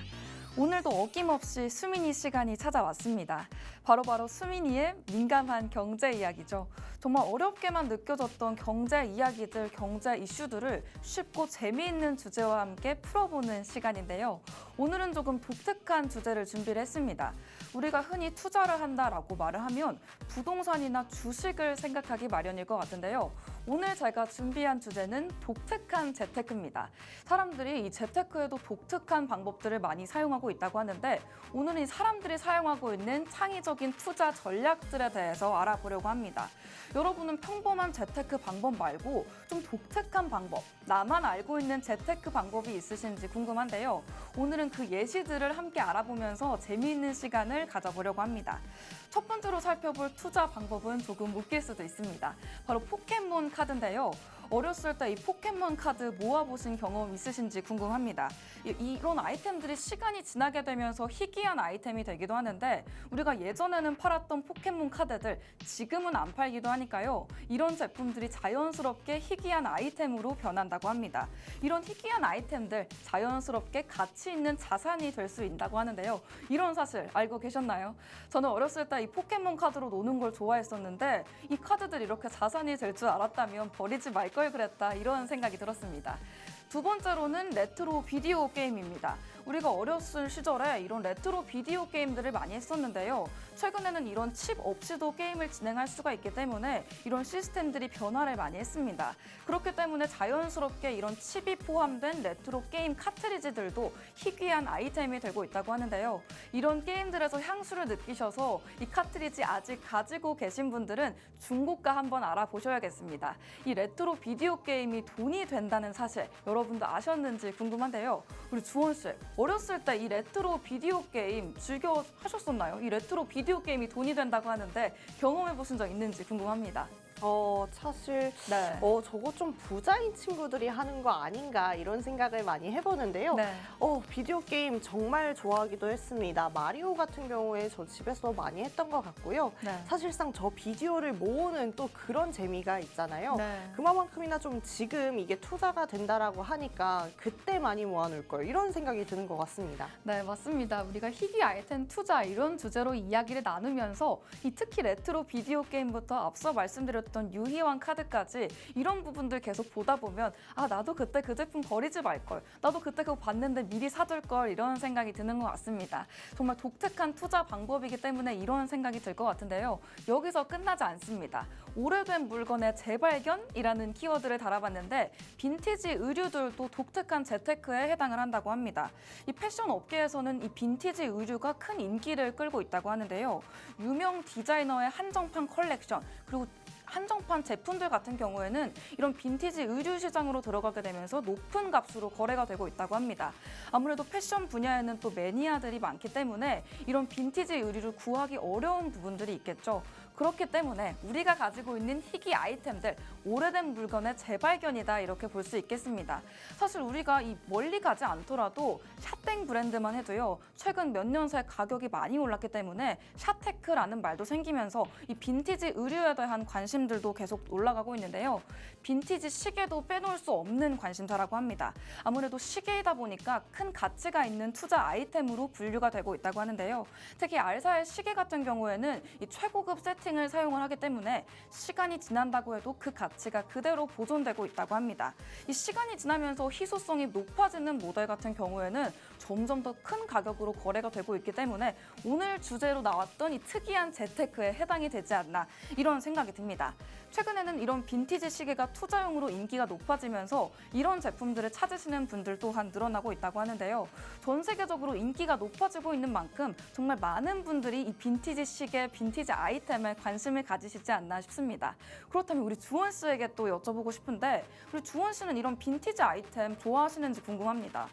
오늘도 어김없이 수민이 시간이 찾아왔습니다. 바로 수민이의 민감한 경제 이야기죠. 정말 어렵게만 느껴졌던 경제 이야기들, 경제 이슈들을 쉽고 재미있는 주제와 함께 풀어보는 시간인데요. 오늘은 조금 독특한 주제를 준비를 했습니다. 우리가 흔히 투자를 한다라고 말을 하면 부동산이나 주식을 생각하기 마련일 것 같은데요. 오늘 제가 준비한 주제는 독특한 재테크입니다. 사람들이 이 재테크에도 독특한 방법들을 많이 사용하고 있다고 하는데 오늘은 이 사람들이 사용하고 있는 창의적인 투자 전략들에 대해서 알아보려고 합니다. 여러분은 평범한 재테크 방법 말고 좀 독특한 방법, 나만 알고 있는 재테크 방법이 있으신지 궁금한데요. 오늘은 그 예시들을 함께 알아보면서 재미있는 시간을 가져보려고 합니다. 첫 번째로 살펴볼 투자 방법은 조금 웃길 수도 있습니다. 바로 포켓몬 카드인데요. 어렸을 때 이 포켓몬 카드 모아보신 경험 있으신지 궁금합니다. 이런 아이템들이 시간이 지나게 되면서 희귀한 아이템이 되기도 하는데 우리가 예전에는 팔았던 포켓몬 카드들 지금은 안 팔기도 하니까요. 이런 제품들이 자연스럽게 희귀한 아이템으로 변한다고 합니다. 이런 희귀한 아이템들 자연스럽게 가치 있는 자산이 될 수 있다고 하는데요. 이런 사실 알고 계셨나요? 저는 어렸을 때 이 포켓몬 카드로 노는 걸 좋아했었는데 이 카드들이 이렇게 자산이 될 줄 알았다면 버리지 말 걸 그랬다 이런 생각이 들었습니다. 두 번째로는 레트로 비디오 게임입니다. 우리가 어렸을 시절에 이런 레트로 비디오 게임들을 많이 했었는데요. 최근에는 이런 칩 없이도 게임을 진행할 수가 있기 때문에 이런 시스템들이 변화를 많이 했습니다. 그렇기 때문에 자연스럽게 이런 칩이 포함된 레트로 게임 카트리지들도 희귀한 아이템이 되고 있다고 하는데요. 이런 게임들에서 향수를 느끼셔서 이 카트리지 아직 가지고 계신 분들은 중고가 한번 알아보셔야겠습니다. 이 레트로 비디오 게임이 돈이 된다는 사실 여러분도 아셨는지 궁금한데요. 우리 주원 씨, 어렸을 때 이 레트로 비디오 게임 즐겨 하셨었나요? 이 레트로 비디오 게임이 돈이 된다고 하는데 경험해 보신 적 있는지 궁금합니다. 사실 네. 저거 좀 부자인 친구들이 하는 거 아닌가 이런 생각을 많이 해보는데요. 네. 비디오 게임 정말 좋아하기도 했습니다. 마리오 같은 경우에 저 집에서 많이 했던 것 같고요. 네. 사실상 저 비디오를 모으는 또 그런 재미가 있잖아요. 네. 그만큼이나 좀 지금 이게 투자가 된다라고 하니까 그때 많이 모아놓을 걸 이런 생각이 드는 것 같습니다. 네, 맞습니다. 우리가 희귀 아이템 투자 이런 주제로 이야기를 나누면서 특히 레트로 비디오 게임부터 앞서 말씀드렸던 유희왕 카드까지 이런 부분들 계속 보다 보면 나도 그때 그 제품 버리지 말걸. 나도 그때 그거 봤는데 미리 사둘 걸 이런 생각이 드는 것 같습니다. 정말 독특한 투자 방법이기 때문에 이런 생각이 들 것 같은데요. 여기서 끝나지 않습니다. 오래된 물건의 재발견이라는 키워드를 달아봤는데 빈티지 의류들도 독특한 재테크에 해당을 한다고 합니다. 이 패션 업계에서는 이 빈티지 의류가 큰 인기를 끌고 있다고 하는데요. 유명 디자이너의 한정판 컬렉션 그리고 한정판 제품들 같은 경우에는 이런 빈티지 의류 시장으로 들어가게 되면서 높은 값으로 거래가 되고 있다고 합니다. 아무래도 패션 분야에는 또 매니아들이 많기 때문에 이런 빈티지 의류를 구하기 어려운 부분들이 있겠죠. 그렇기 때문에 우리가 가지고 있는 희귀 아이템들, 오래된 물건의 재발견이다 이렇게 볼 수 있겠습니다. 사실 우리가 멀리 가지 않더라도 샤땡 브랜드만 해도요. 최근 몇 년 새 가격이 많이 올랐기 때문에 샤테크라는 말도 생기면서 이 빈티지 의류에 대한 관심들도 계속 올라가고 있는데요. 빈티지 시계도 빼놓을 수 없는 관심사라고 합니다. 아무래도 시계이다 보니까 큰 가치가 있는 투자 아이템으로 분류가 되고 있다고 하는데요. 특히 알사의 시계 같은 경우에는 이 최고급 세팅을 사용을 하기 때문에 시간이 지난다고 해도 그 가치가 그대로 보존되고 있다고 합니다. 이 시간이 지나면서 희소성이 높아지는 모델 같은 경우에는 점점 더 큰 가격으로 거래가 되고 있기 때문에 오늘 주제로 나왔던 이 특이한 재테크에 해당이 되지 않나 이런 생각이 듭니다. 최근에는 이런 빈티지 시계가 투자용으로 인기가 높아지면서 이런 제품들을 찾으시는 분들 또한 늘어나고 있다고 하는데요. 전 세계적으로 인기가 높아지고 있는 만큼 정말 많은 분들이 이 빈티지 시계, 빈티지 아이템에 관심을 가지시지 않나 싶습니다. 그렇다면 우리 주원 씨에게 또 여쭤보고 싶은데 우리 주원 씨는 이런 빈티지 아이템 좋아하시는지 궁금합니다.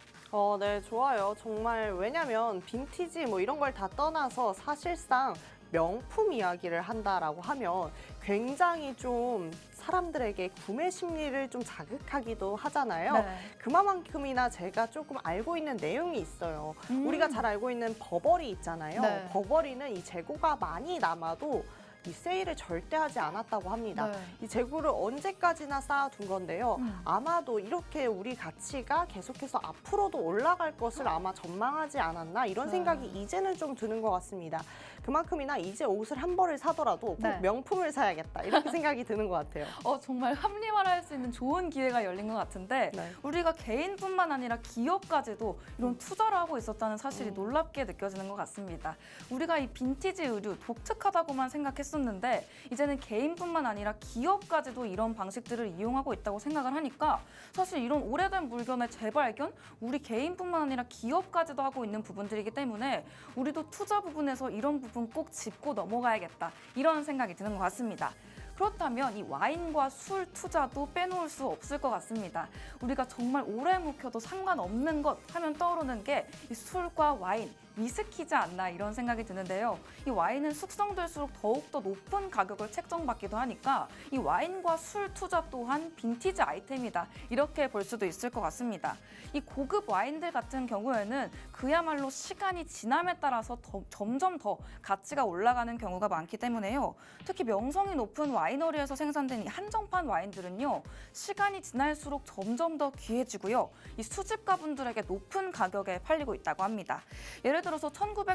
네, 좋아요. 정말 왜냐면 빈티지 이런 걸 다 떠나서 사실상 명품 이야기를 한다라고 하면 굉장히 좀 사람들에게 구매 심리를 좀 자극하기도 하잖아요. 네. 그만큼이나 제가 조금 알고 있는 내용이 있어요. 우리가 잘 알고 있는 버버리 있잖아요. 네. 버버리는 이 재고가 많이 남아도 이 세일을 절대 하지 않았다고 합니다. 네. 이 재고를 언제까지나 쌓아둔 건데요. 음. 아마도 이렇게 우리 가치가 계속해서 앞으로도 올라갈 것을 아마 전망하지 않았나 이런 네. 생각이 이제는 좀 드는 것 같습니다. 그만큼이나 이제 옷을 한 벌을 사더라도 꼭 네. 명품을 사야겠다 이렇게 생각이 드는 것 같아요. 정말 합리화할 수 있는 좋은 기회가 열린 것 같은데 네. 우리가 개인뿐만 아니라 기업까지도 이런 투자를 하고 있었다는 사실이 놀랍게 느껴지는 것 같습니다. 우리가 이 빈티지 의류 독특하다고만 생각했었는데 이제는 개인뿐만 아니라 기업까지도 이런 방식들을 이용하고 있다고 생각을 하니까 사실 이런 오래된 물건의 재발견 우리 개인뿐만 아니라 기업까지도 하고 있는 부분들이기 때문에 우리도 투자 부분에서 이런 부분 꼭 짚고 넘어가야겠다 이런 생각이 드는 것 같습니다. 그렇다면 이 와인과 술 투자도 빼놓을 수 없을 것 같습니다. 우리가 정말 오래 묵혀도 상관없는 것 하면 떠오르는 게 이 술과 와인, 위스키지 않나 이런 생각이 드는데요. 이 와인은 숙성될수록 더욱더 높은 가격을 책정받기도 하니까 이 와인과 술 투자 또한 빈티지 아이템이다. 이렇게 볼 수도 있을 것 같습니다. 이 고급 와인들 같은 경우에는 그야말로 시간이 지남에 따라서 점점 더 가치가 올라가는 경우가 많기 때문에요. 특히 명성이 높은 와이너리에서 생산된 이 한정판 와인들은요. 시간이 지날수록 점점 더 귀해지고요. 이 수집가분들에게 높은 가격에 팔리고 있다고 합니다. 예를 들어서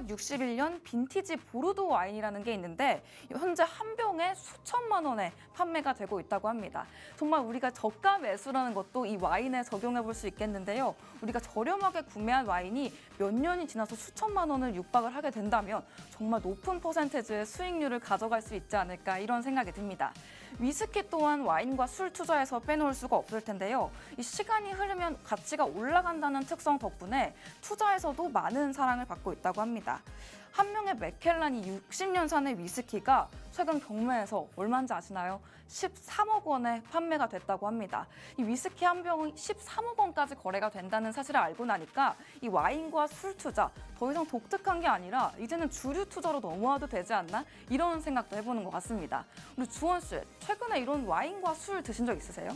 1961년 빈티지 보르도 와인이라는 게 있는데 현재 한 병에 수천만 원에 판매가 되고 있다고 합니다. 정말 우리가 저가 매수라는 것도 이 와인에 적용해 볼 수 있겠는데요. 우리가 저렴하게 구매한 와인이 몇 년이 지나서 수천만 원을 육박을 하게 된다면 정말 높은 퍼센테이지의 수익률을 가져갈 수 있지 않을까 이런 생각이 듭니다. 위스키 또한 와인과 술 투자에서 빼놓을 수가 없을 텐데요. 이 시간이 흐르면 가치가 올라간다는 특성 덕분에 투자에서도 많은 사랑을 받고 있다고 합니다. 한 명의 맥켈란이 60년산의 위스키가 최근 경매에서 얼마인지 아시나요? 13억 원에 판매가 됐다고 합니다. 이 위스키 한 병이 13억 원까지 거래가 된다는 사실을 알고 나니까 이 와인과 술 투자 더 이상 독특한 게 아니라 이제는 주류 투자로 넘어와도 되지 않나? 이런 생각도 해보는 것 같습니다. 우리 주원 씨, 최근에 이런 와인과 술 드신 적 있으세요?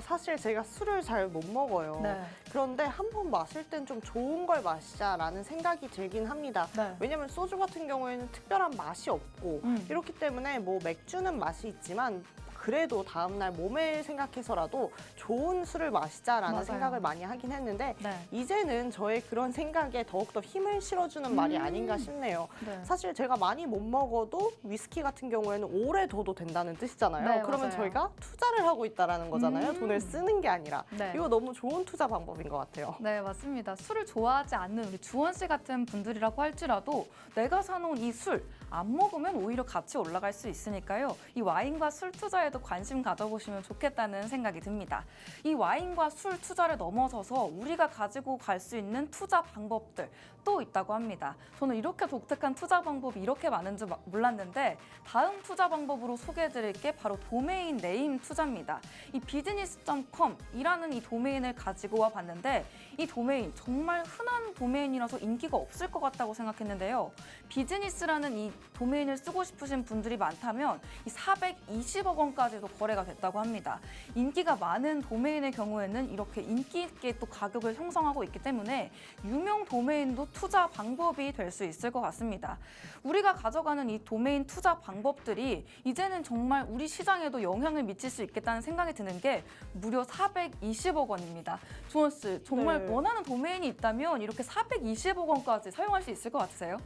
사실 제가 술을 잘 못 먹어요. 네. 그런데 한 번 마실 땐 좀 좋은 걸 마시자라는 생각이 들긴 합니다. 네. 왜냐면 소주 같은 경우에는 특별한 맛이 없고 이렇기 때문에 뭐 맥주는 맛이 있지만 그래도 다음날 몸을 생각해서라도 좋은 술을 마시자라는 맞아요. 생각을 많이 하긴 했는데 네. 이제는 저의 그런 생각에 더욱더 힘을 실어주는 말이 아닌가 싶네요. 네. 사실 제가 많이 못 먹어도 위스키 같은 경우에는 오래 둬도 된다는 뜻이잖아요. 네, 그러면 맞아요. 저희가 투자를 하고 있다는 거잖아요. 돈을 쓰는 게 아니라. 네. 이거 너무 좋은 투자 방법인 것 같아요. 네, 맞습니다. 술을 좋아하지 않는 우리 주원 씨 같은 분들이라고 할지라도 내가 사놓은 이 술 안 먹으면 오히려 가치 올라갈 수 있으니까요. 이 와인과 술 투자에도 관심 가져보시면 좋겠다는 생각이 듭니다. 이 와인과 술 투자를 넘어서서 우리가 가지고 갈 수 있는 투자 방법들 또 있다고 합니다. 저는 이렇게 독특한 투자 방법이 이렇게 많은 줄 몰랐는데 다음 투자 방법으로 소개해드릴 게 바로 도메인 네임 투자입니다. 이 business.com이라는 이 도메인을 가지고 와 봤는데 이 도메인 정말 흔한 도메인이라서 인기가 없을 것 같다고 생각했는데요. 비즈니스라는 이 도메인을 쓰고 싶으신 분들이 많다면 이 420억 원까지도 거래가 됐다고 합니다. 인기가 많은 도메인의 경우에는 이렇게 인기 있게 또 가격을 형성하고 있기 때문에 유명 도메인도 투자 방법이 될 수 있을 것 같습니다. 우리가 가져가는 이 도메인 투자 방법들이 이제는 정말 우리 시장에도 영향을 미칠 수 있겠다는 생각이 드는 게 무려 420억 원입니다. 주원 씨, 정말 네. 원하는 도메인이 있다면 이렇게 420억 원까지 사용할 수 있을 것 같으세요?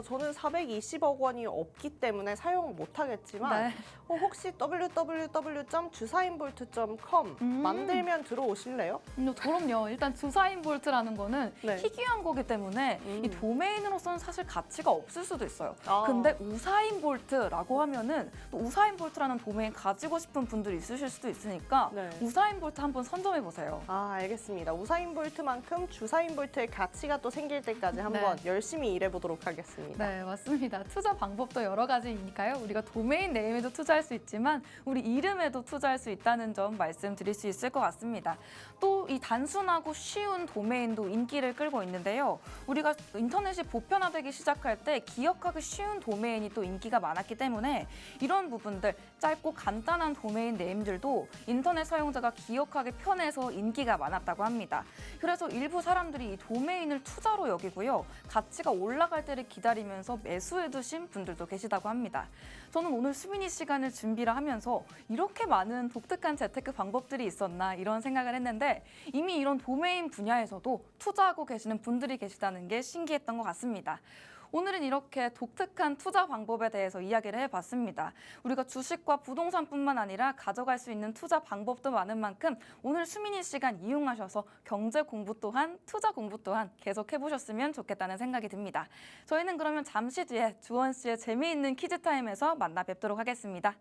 저는 420억 원이 없기 때문에 사용을 못 하겠지만 네. 혹시 www.주사인볼트.com 만들면 들어오실래요? 그럼요. 일단 주사인 볼트라는 거는 네. 희귀한 거기 때문에 이 도메인으로서는 사실 가치가 없을 수도 있어요. 아. 근데 우사인 볼트라고 하면은 또 우사인 볼트라는 도메인 가지고 싶은 분들이 있으실 수도 있으니까 네. 우사인 볼트 한번 선점해 보세요. 알겠습니다. 우사인 볼트만큼 주사인 볼트의 가치가 또 생길 때까지 한번 열심히 일해보도록 하겠습니다. 네, 맞습니다. 투자 방법도 여러 가지이니까요. 우리가 도메인 네임에도 투자할 수 있지만 우리 이름에도 투자할 수 있다는 점 말씀드릴 수 있을 것 같습니다. 또 이 단순하고 쉬운 도메인도 인기를 끌고 있는데요. 우리가 인터넷이 보편화되기 시작할 때 기억하기 쉬운 도메인이 또 인기가 많았기 때문에 이런 부분들 짧고 간단한 도메인 네임들도 인터넷 사용자가 기억하기 편해서 인기가 많았다고 합니다. 그래서 일부 사람들이 이 도메인을 투자로 여기고요. 가치가 올라갈 때를 기다리면서 매수해 두신 하신 분들도 계시다고 합니다. 저는 오늘 수민이 시간을 준비를 하면서 이렇게 많은 독특한 재테크 방법들이 있었나 이런 생각을 했는데 이미 이런 도메인 분야에서도 투자하고 계시는 분들이 계시다는 게 신기했던 것 같습니다. 오늘은 이렇게 독특한 투자 방법에 대해서 이야기를 해봤습니다. 우리가 주식과 부동산뿐만 아니라 가져갈 수 있는 투자 방법도 많은 만큼 오늘 수민이 시간 이용하셔서 경제 공부 또한 투자 공부 또한 계속 해보셨으면 좋겠다는 생각이 듭니다. 저희는 그러면 잠시 뒤에 주원 씨의 재미있는 퀴즈 타임에서 만나 뵙도록 하겠습니다.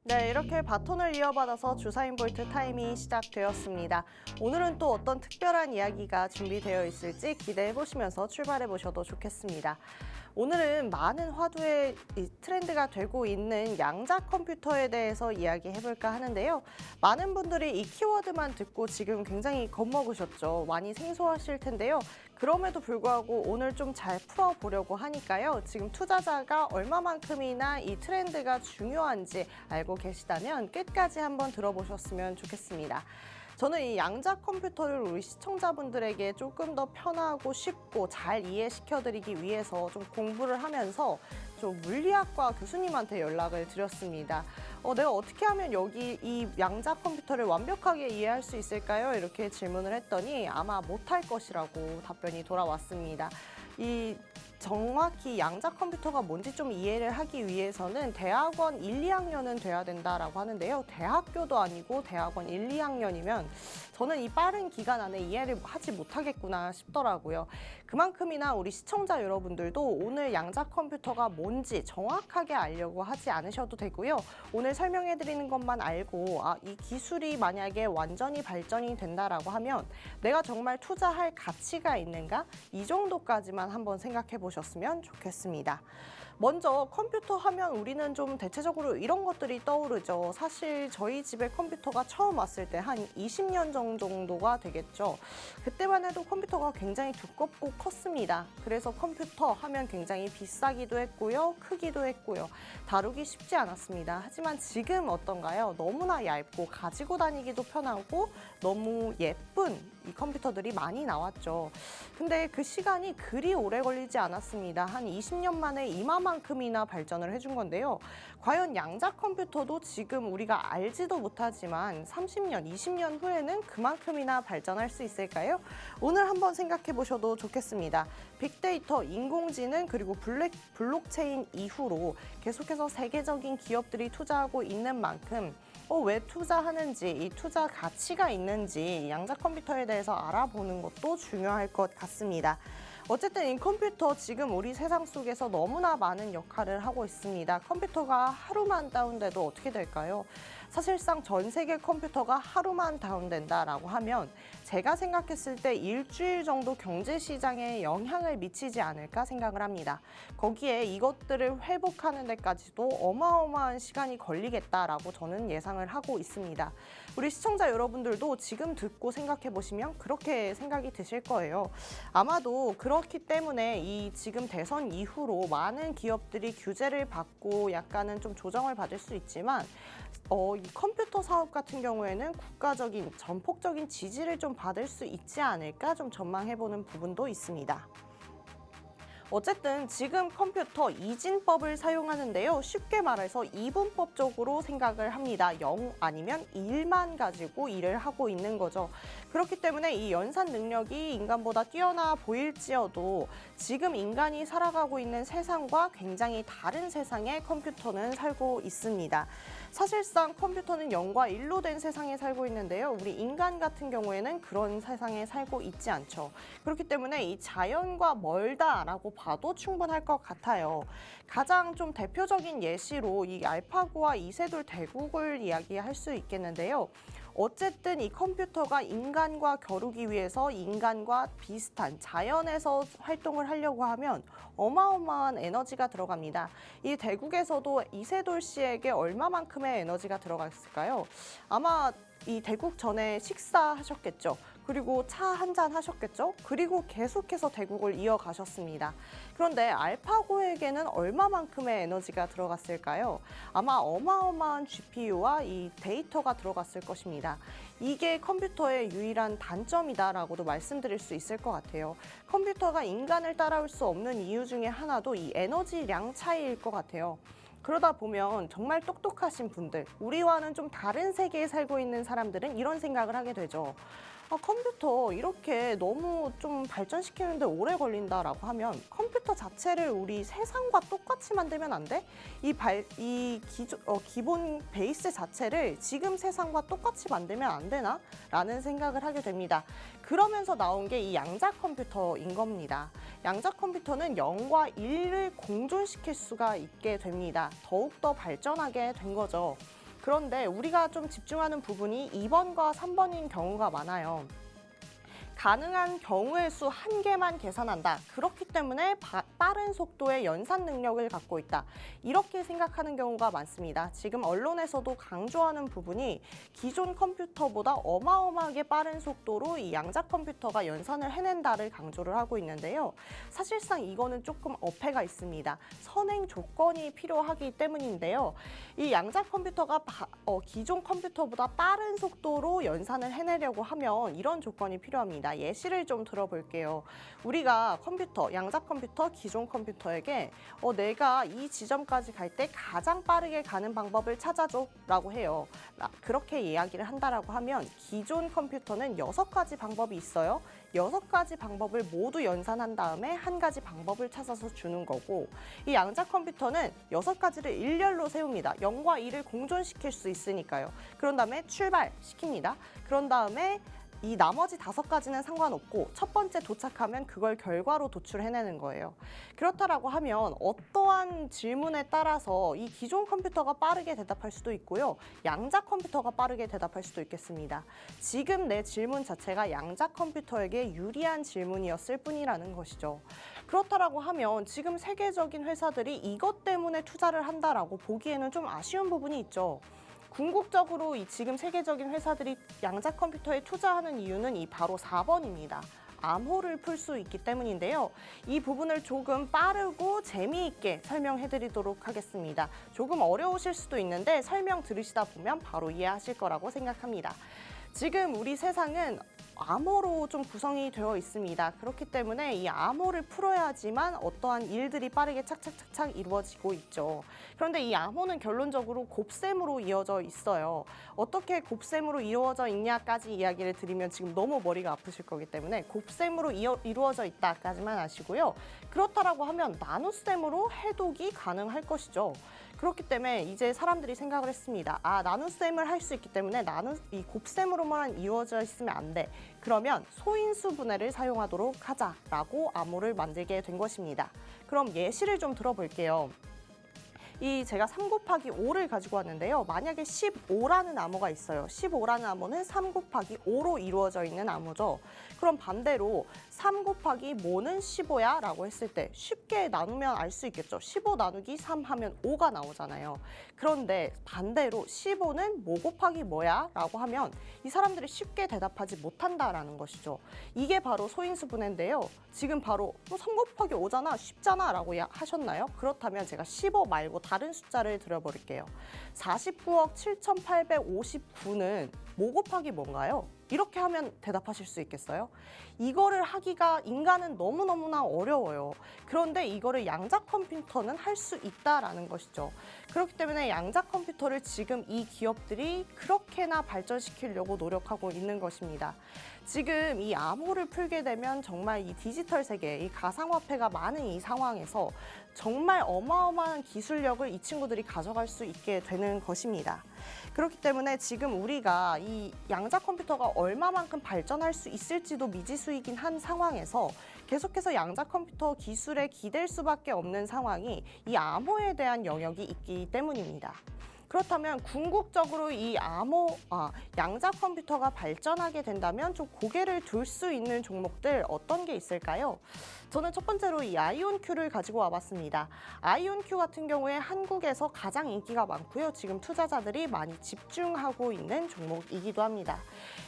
네, 이렇게 바톤을 이어받아서 주사인 볼트 타임이 시작되었습니다. 오늘은 또 어떤 특별한 이야기가 준비되어 있을지 기대해 보시면서 출발해 보셔도 좋겠습니다. 오늘은 많은 화두의 트렌드가 되고 있는 양자 컴퓨터에 대해서 이야기해 볼까 하는데요. 많은 분들이 이 키워드만 듣고 지금 굉장히 겁먹으셨죠. 많이 생소하실 텐데요. 그럼에도 불구하고 오늘 좀 잘 풀어보려고 하니까요. 지금 투자자가 얼마만큼이나 이 트렌드가 중요한지 알고 계시다면 끝까지 한번 들어보셨으면 좋겠습니다. 저는 이 양자 컴퓨터를 우리 시청자분들에게 조금 더 편하고 쉽고 잘 이해시켜드리기 위해서 좀 공부를 하면서 좀 물리학과 교수님한테 연락을 드렸습니다. 내가 어떻게 하면 여기 이 양자 컴퓨터를 완벽하게 이해할 수 있을까요? 이렇게 질문을 했더니 아마 못할 것이라고 답변이 돌아왔습니다. 정확히 양자 컴퓨터가 뭔지 좀 이해를 하기 위해서는 대학원 1, 2학년은 돼야 된다라고 하는데요. 대학교도 아니고 대학원 1, 2학년이면 저는 이 빠른 기간 안에 이해를 하지 못하겠구나 싶더라고요. 그만큼이나 우리 시청자 여러분들도 오늘 양자 컴퓨터가 뭔지 정확하게 알려고 하지 않으셔도 되고요. 오늘 설명해드리는 것만 알고 이 기술이 만약에 완전히 발전이 된다라고 하면 내가 정말 투자할 가치가 있는가? 이 정도까지만 한번 생각해 보셨으면 좋겠습니다. 먼저 컴퓨터 하면 우리는 좀 대체적으로 이런 것들이 떠오르죠. 사실 저희 집에 컴퓨터가 처음 왔을 때 한 20년 정도가 되겠죠. 그때만 해도 컴퓨터가 굉장히 두껍고 컸습니다. 그래서 컴퓨터 하면 굉장히 비싸기도 했고요. 크기도 했고요. 다루기 쉽지 않았습니다. 하지만 지금 어떤가요? 너무나 얇고 가지고 다니기도 편하고 너무 예쁜 이 컴퓨터들이 많이 나왔죠. 근데 그 시간이 그리 오래 걸리지 않았습니다. 한 20년 만에 이마만큼이나 발전을 해준 건데요. 과연 양자 컴퓨터도 지금 우리가 알지도 못하지만 30년, 20년 후에는 그만큼이나 발전할 수 있을까요? 오늘 한번 생각해 보셔도 좋겠습니다. 빅데이터, 인공지능, 그리고 블록체인 이후로 계속해서 세계적인 기업들이 투자하고 있는 만큼 왜 투자하는지, 이 투자 가치가 있는지 양자 컴퓨터에 대해서 알아보는 것도 중요할 것 같습니다. 어쨌든 이 컴퓨터 지금 우리 세상 속에서 너무나 많은 역할을 하고 있습니다. 컴퓨터가 하루만 다운돼도 어떻게 될까요? 사실상 전 세계 컴퓨터가 하루만 다운된다라고 하면 제가 생각했을 때 일주일 정도 경제 시장에 영향을 미치지 않을까 생각을 합니다. 거기에 이것들을 회복하는 데까지도 어마어마한 시간이 걸리겠다라고 저는 예상을 하고 있습니다. 우리 시청자 여러분들도 지금 듣고 생각해 보시면 그렇게 생각이 드실 거예요. 아마도 그렇기 때문에 이 지금 대선 이후로 많은 기업들이 규제를 받고 약간은 좀 조정을 받을 수 있지만 이 컴퓨터 사업 같은 경우에는 국가적인 전폭적인 지지를 좀 받을 수 있지 않을까 좀 전망해보는 부분도 있습니다. 어쨌든 지금 컴퓨터 이진법을 사용하는데요. 쉽게 말해서 이분법적으로 생각을 합니다. 0 아니면 1만 가지고 일을 하고 있는 거죠. 그렇기 때문에 이 연산 능력이 인간보다 뛰어나 보일지어도 지금 인간이 살아가고 있는 세상과 굉장히 다른 세상에 컴퓨터는 살고 있습니다. 사실상 컴퓨터는 0과 1로 된 세상에 살고 있는데요. 우리 인간 같은 경우에는 그런 세상에 살고 있지 않죠. 그렇기 때문에 이 자연과 멀다라고 봐도 충분할 것 같아요. 가장 좀 대표적인 예시로 이 알파고와 이세돌 대국을 이야기할 수 있겠는데요. 어쨌든 이 컴퓨터가 인간과 겨루기 위해서 인간과 비슷한 자연에서 활동을 하려고 하면 어마어마한 에너지가 들어갑니다. 이 대국에서도 이세돌 씨에게 얼마만큼의 에너지가 들어갔을까요? 아마 이 대국 전에 식사하셨겠죠. 그리고 차 한 잔 하셨겠죠. 그리고 계속해서 대국을 이어가셨습니다. 그런데 알파고에게는 얼마만큼의 에너지가 들어갔을까요? 아마 어마어마한 GPU와 이 데이터가 들어갔을 것입니다. 이게 컴퓨터의 유일한 단점이다라고도 말씀드릴 수 있을 것 같아요. 컴퓨터가 인간을 따라올 수 없는 이유 중에 하나도 이 에너지량 차이일 것 같아요. 그러다 보면 정말 똑똑하신 분들, 우리와는 좀 다른 세계에 살고 있는 사람들은 이런 생각을 하게 되죠. 컴퓨터 이렇게 너무 좀 발전시키는데 오래 걸린다라고 하면 컴퓨터 자체를 우리 세상과 똑같이 만들면 안 돼? 기본 베이스 자체를 지금 세상과 똑같이 만들면 안 되나? 라는 생각을 하게 됩니다. 그러면서 나온 게 이 양자 컴퓨터인 겁니다. 양자 컴퓨터는 0과 1을 공존시킬 수가 있게 됩니다. 더욱더 발전하게 된 거죠. 그런데 우리가 좀 집중하는 부분이 2번과 3번인 경우가 많아요. 가능한 경우의 수 한 개만 계산한다. 그렇기 때문에 빠른 속도의 연산 능력을 갖고 있다. 이렇게 생각하는 경우가 많습니다. 지금 언론에서도 강조하는 부분이 기존 컴퓨터보다 어마어마하게 빠른 속도로 이 양자 컴퓨터가 연산을 해낸다를 강조를 하고 있는데요. 사실상 이거는 조금 어폐가 있습니다. 선행 조건이 필요하기 때문인데요. 이 양자 컴퓨터가 기존 컴퓨터보다 빠른 속도로 연산을 해내려고 하면 이런 조건이 필요합니다. 예시를 좀 들어볼게요. 우리가 컴퓨터, 양자 컴퓨터, 기존 컴퓨터에게 내가 이 지점까지 갈 때 가장 빠르게 가는 방법을 찾아줘 라고 해요. 그렇게 이야기를 한다라고 하면 기존 컴퓨터는 6가지 방법이 있어요. 6가지 방법을 모두 연산한 다음에 한 가지 방법을 찾아서 주는 거고, 이 양자 컴퓨터는 6가지를 일렬로 세웁니다. 0과 1을 공존시킬 수 있으니까요. 그런 다음에 출발시킵니다. 그런 다음에 이 나머지 5가지는 상관없고 첫 번째 도착하면 그걸 결과로 도출해내는 거예요. 그렇다라고 하면 어떠한 질문에 따라서 이 기존 컴퓨터가 빠르게 대답할 수도 있고요. 양자 컴퓨터가 빠르게 대답할 수도 있겠습니다. 지금 내 질문 자체가 양자 컴퓨터에게 유리한 질문이었을 뿐이라는 것이죠. 그렇다라고 하면 지금 세계적인 회사들이 이것 때문에 투자를 한다라고 보기에는 좀 아쉬운 부분이 있죠. 궁극적으로 이 지금 세계적인 회사들이 양자 컴퓨터에 투자하는 이유는 바로 4번입니다. 암호를 풀 수 있기 때문인데요. 이 부분을 조금 빠르고 재미있게 설명해 드리도록 하겠습니다. 조금 어려우실 수도 있는데 설명 들으시다 보면 바로 이해하실 거라고 생각합니다. 지금 우리 세상은 암호로 좀 구성이 되어 있습니다. 그렇기 때문에 이 암호를 풀어야지만 어떠한 일들이 빠르게 착착착착 이루어지고 있죠. 그런데 이 암호는 결론적으로 곱셈으로 이어져 있어요. 어떻게 곱셈으로 이루어져 있냐까지 이야기를 드리면 지금 너무 머리가 아프실 거기 때문에 곱셈으로 이루어져 있다까지만 아시고요. 그렇다라고 하면 나눗셈으로 해독이 가능할 것이죠. 그렇기 때문에 이제 사람들이 생각을 했습니다. 나눗셈을 할 수 있기 때문에 이 곱셈으로만 이루어져 있으면 안 돼. 그러면 소인수 분해를 사용하도록 하자라고 암호를 만들게 된 것입니다. 그럼 예시를 좀 들어볼게요. 제가 3 곱하기 5를 가지고 왔는데요. 만약에 15라는 암호가 있어요. 15라는 암호는 3 곱하기 5로 이루어져 있는 암호죠. 그럼 반대로 3 곱하기 뭐는 15야? 라고 했을 때 쉽게 나누면 알 수 있겠죠. 15 나누기 3 하면 5가 나오잖아요. 그런데 반대로 15는 뭐 곱하기 뭐야? 라고 하면 이 사람들이 쉽게 대답하지 못한다라는 것이죠. 이게 바로 소인수분해인데요. 지금 바로 3 곱하기 5잖아, 쉽잖아 라고 하셨나요? 그렇다면 제가 15 말고 다른 숫자를 드려버릴게요. 49억 7,859는 뭐 곱하기 뭔가요? 이렇게 하면 대답하실 수 있겠어요? 이거를 하기가 인간은 너무너무나 어려워요. 그런데 이거를 양자 컴퓨터는 할 수 있다라는 것이죠. 그렇기 때문에 양자 컴퓨터를 지금 이 기업들이 그렇게나 발전시키려고 노력하고 있는 것입니다. 지금 이 암호를 풀게 되면 정말 이 디지털 세계, 이 가상화폐가 많은 이 상황에서 정말 어마어마한 기술력을 이 친구들이 가져갈 수 있게 되는 것입니다. 그렇기 때문에 지금 우리가 이 양자 컴퓨터가 얼마만큼 발전할 수 있을지도 미지수이긴 한 상황에서 계속해서 양자 컴퓨터 기술에 기댈 수밖에 없는 상황이 이 암호에 대한 영역이 있기 때문입니다. 그렇다면 궁극적으로 이 양자 컴퓨터가 발전하게 된다면 좀 고개를 둘 수 있는 종목들 어떤 게 있을까요? 저는 첫 번째로 이 아이온큐를 가지고 와봤습니다. 아이온큐 같은 경우에 한국에서 가장 인기가 많고요. 지금 투자자들이 많이 집중하고 있는 종목이기도 합니다.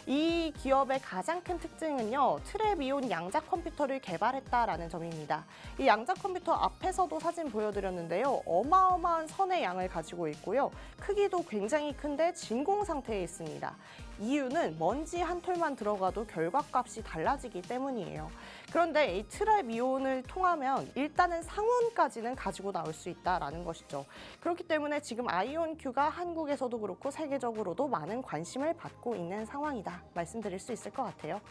이 기업의 가장 큰 특징은요, 트랩이온 양자 컴퓨터를 개발했다라는 점입니다. 이 양자 컴퓨터 앞에서도 사진 보여드렸는데요. 어마어마한 선의 양을 가지고 있고요. 크기도 굉장히 큰데 진공 상태에 있습니다. 이유는 먼지 한 톨만 들어가도 결과값이 달라지기 때문이에요. 그런데 이 트랩이온을 통하면 일단은 상온까지는 가지고 나올 수 있다라는 것이죠. 그렇기 때문에 지금 아이온큐가 한국에서도 그렇고 세계적으로도 많은 관심을 받고 있는 상황이다 말씀드릴 수 있을 것 같아요.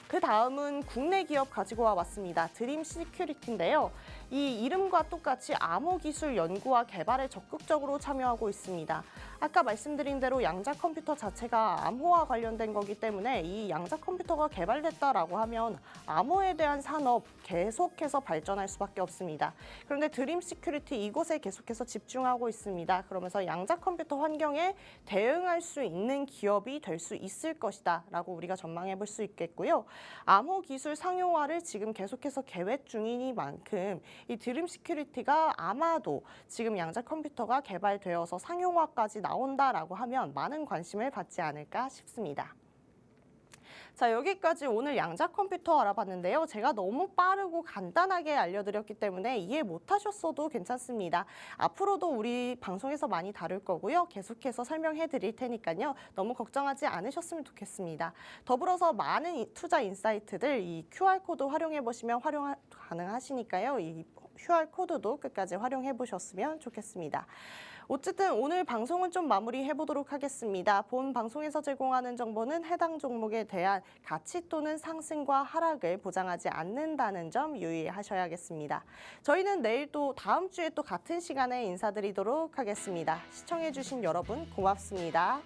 그 다음은 국내 기업 가지고 와봤습니다. 드림 시큐리티인데요. 이 이름과 똑같이 암호 기술 연구와 개발에 적극적으로 참여하고 있습니다. 아까 말씀드린 대로 양자 컴퓨터 자체가 암호와 관련된 거기 때문에 이 양자 컴퓨터가 개발됐다라고 하면 암호에 대한 산업 계속해서 발전할 수밖에 없습니다. 그런데 드림 시큐리티 이곳에 계속해서 집중하고 있습니다. 그러면서 양자 컴퓨터 환경에 대응할 수 있는 기업이 될 수 있을 것이다 라고 우리가 전망해 볼 수 있겠고요. 암호 기술 상용화를 지금 계속해서 계획 중이니만큼 이 드림 시큐리티가 아마도 지금 양자 컴퓨터가 개발되어서 상용화까지 나온다라고 하면 많은 관심을 받지 않을까 싶습니다. 자, 여기까지 오늘 양자 컴퓨터 알아봤는데요. 제가 너무 빠르고 간단하게 알려드렸기 때문에 이해 못하셨어도 괜찮습니다. 앞으로도 우리 방송에서 많이 다룰 거고요. 계속해서 설명해 드릴 테니까요. 너무 걱정하지 않으셨으면 좋겠습니다. 더불어서 많은 투자 인사이트들 이 QR코드 활용해 보시면 활용 가능하시니까요. 이 QR코드도 끝까지 활용해 보셨으면 좋겠습니다. 어쨌든 오늘 방송은 좀 마무리해 보도록 하겠습니다. 본 방송에서 제공하는 정보는 해당 종목에 대한 가치 또는 상승과 하락을 보장하지 않는다는 점 유의하셔야겠습니다. 저희는 내일 또 다음 주에 또 같은 시간에 인사드리도록 하겠습니다. 시청해 주신 여러분 고맙습니다.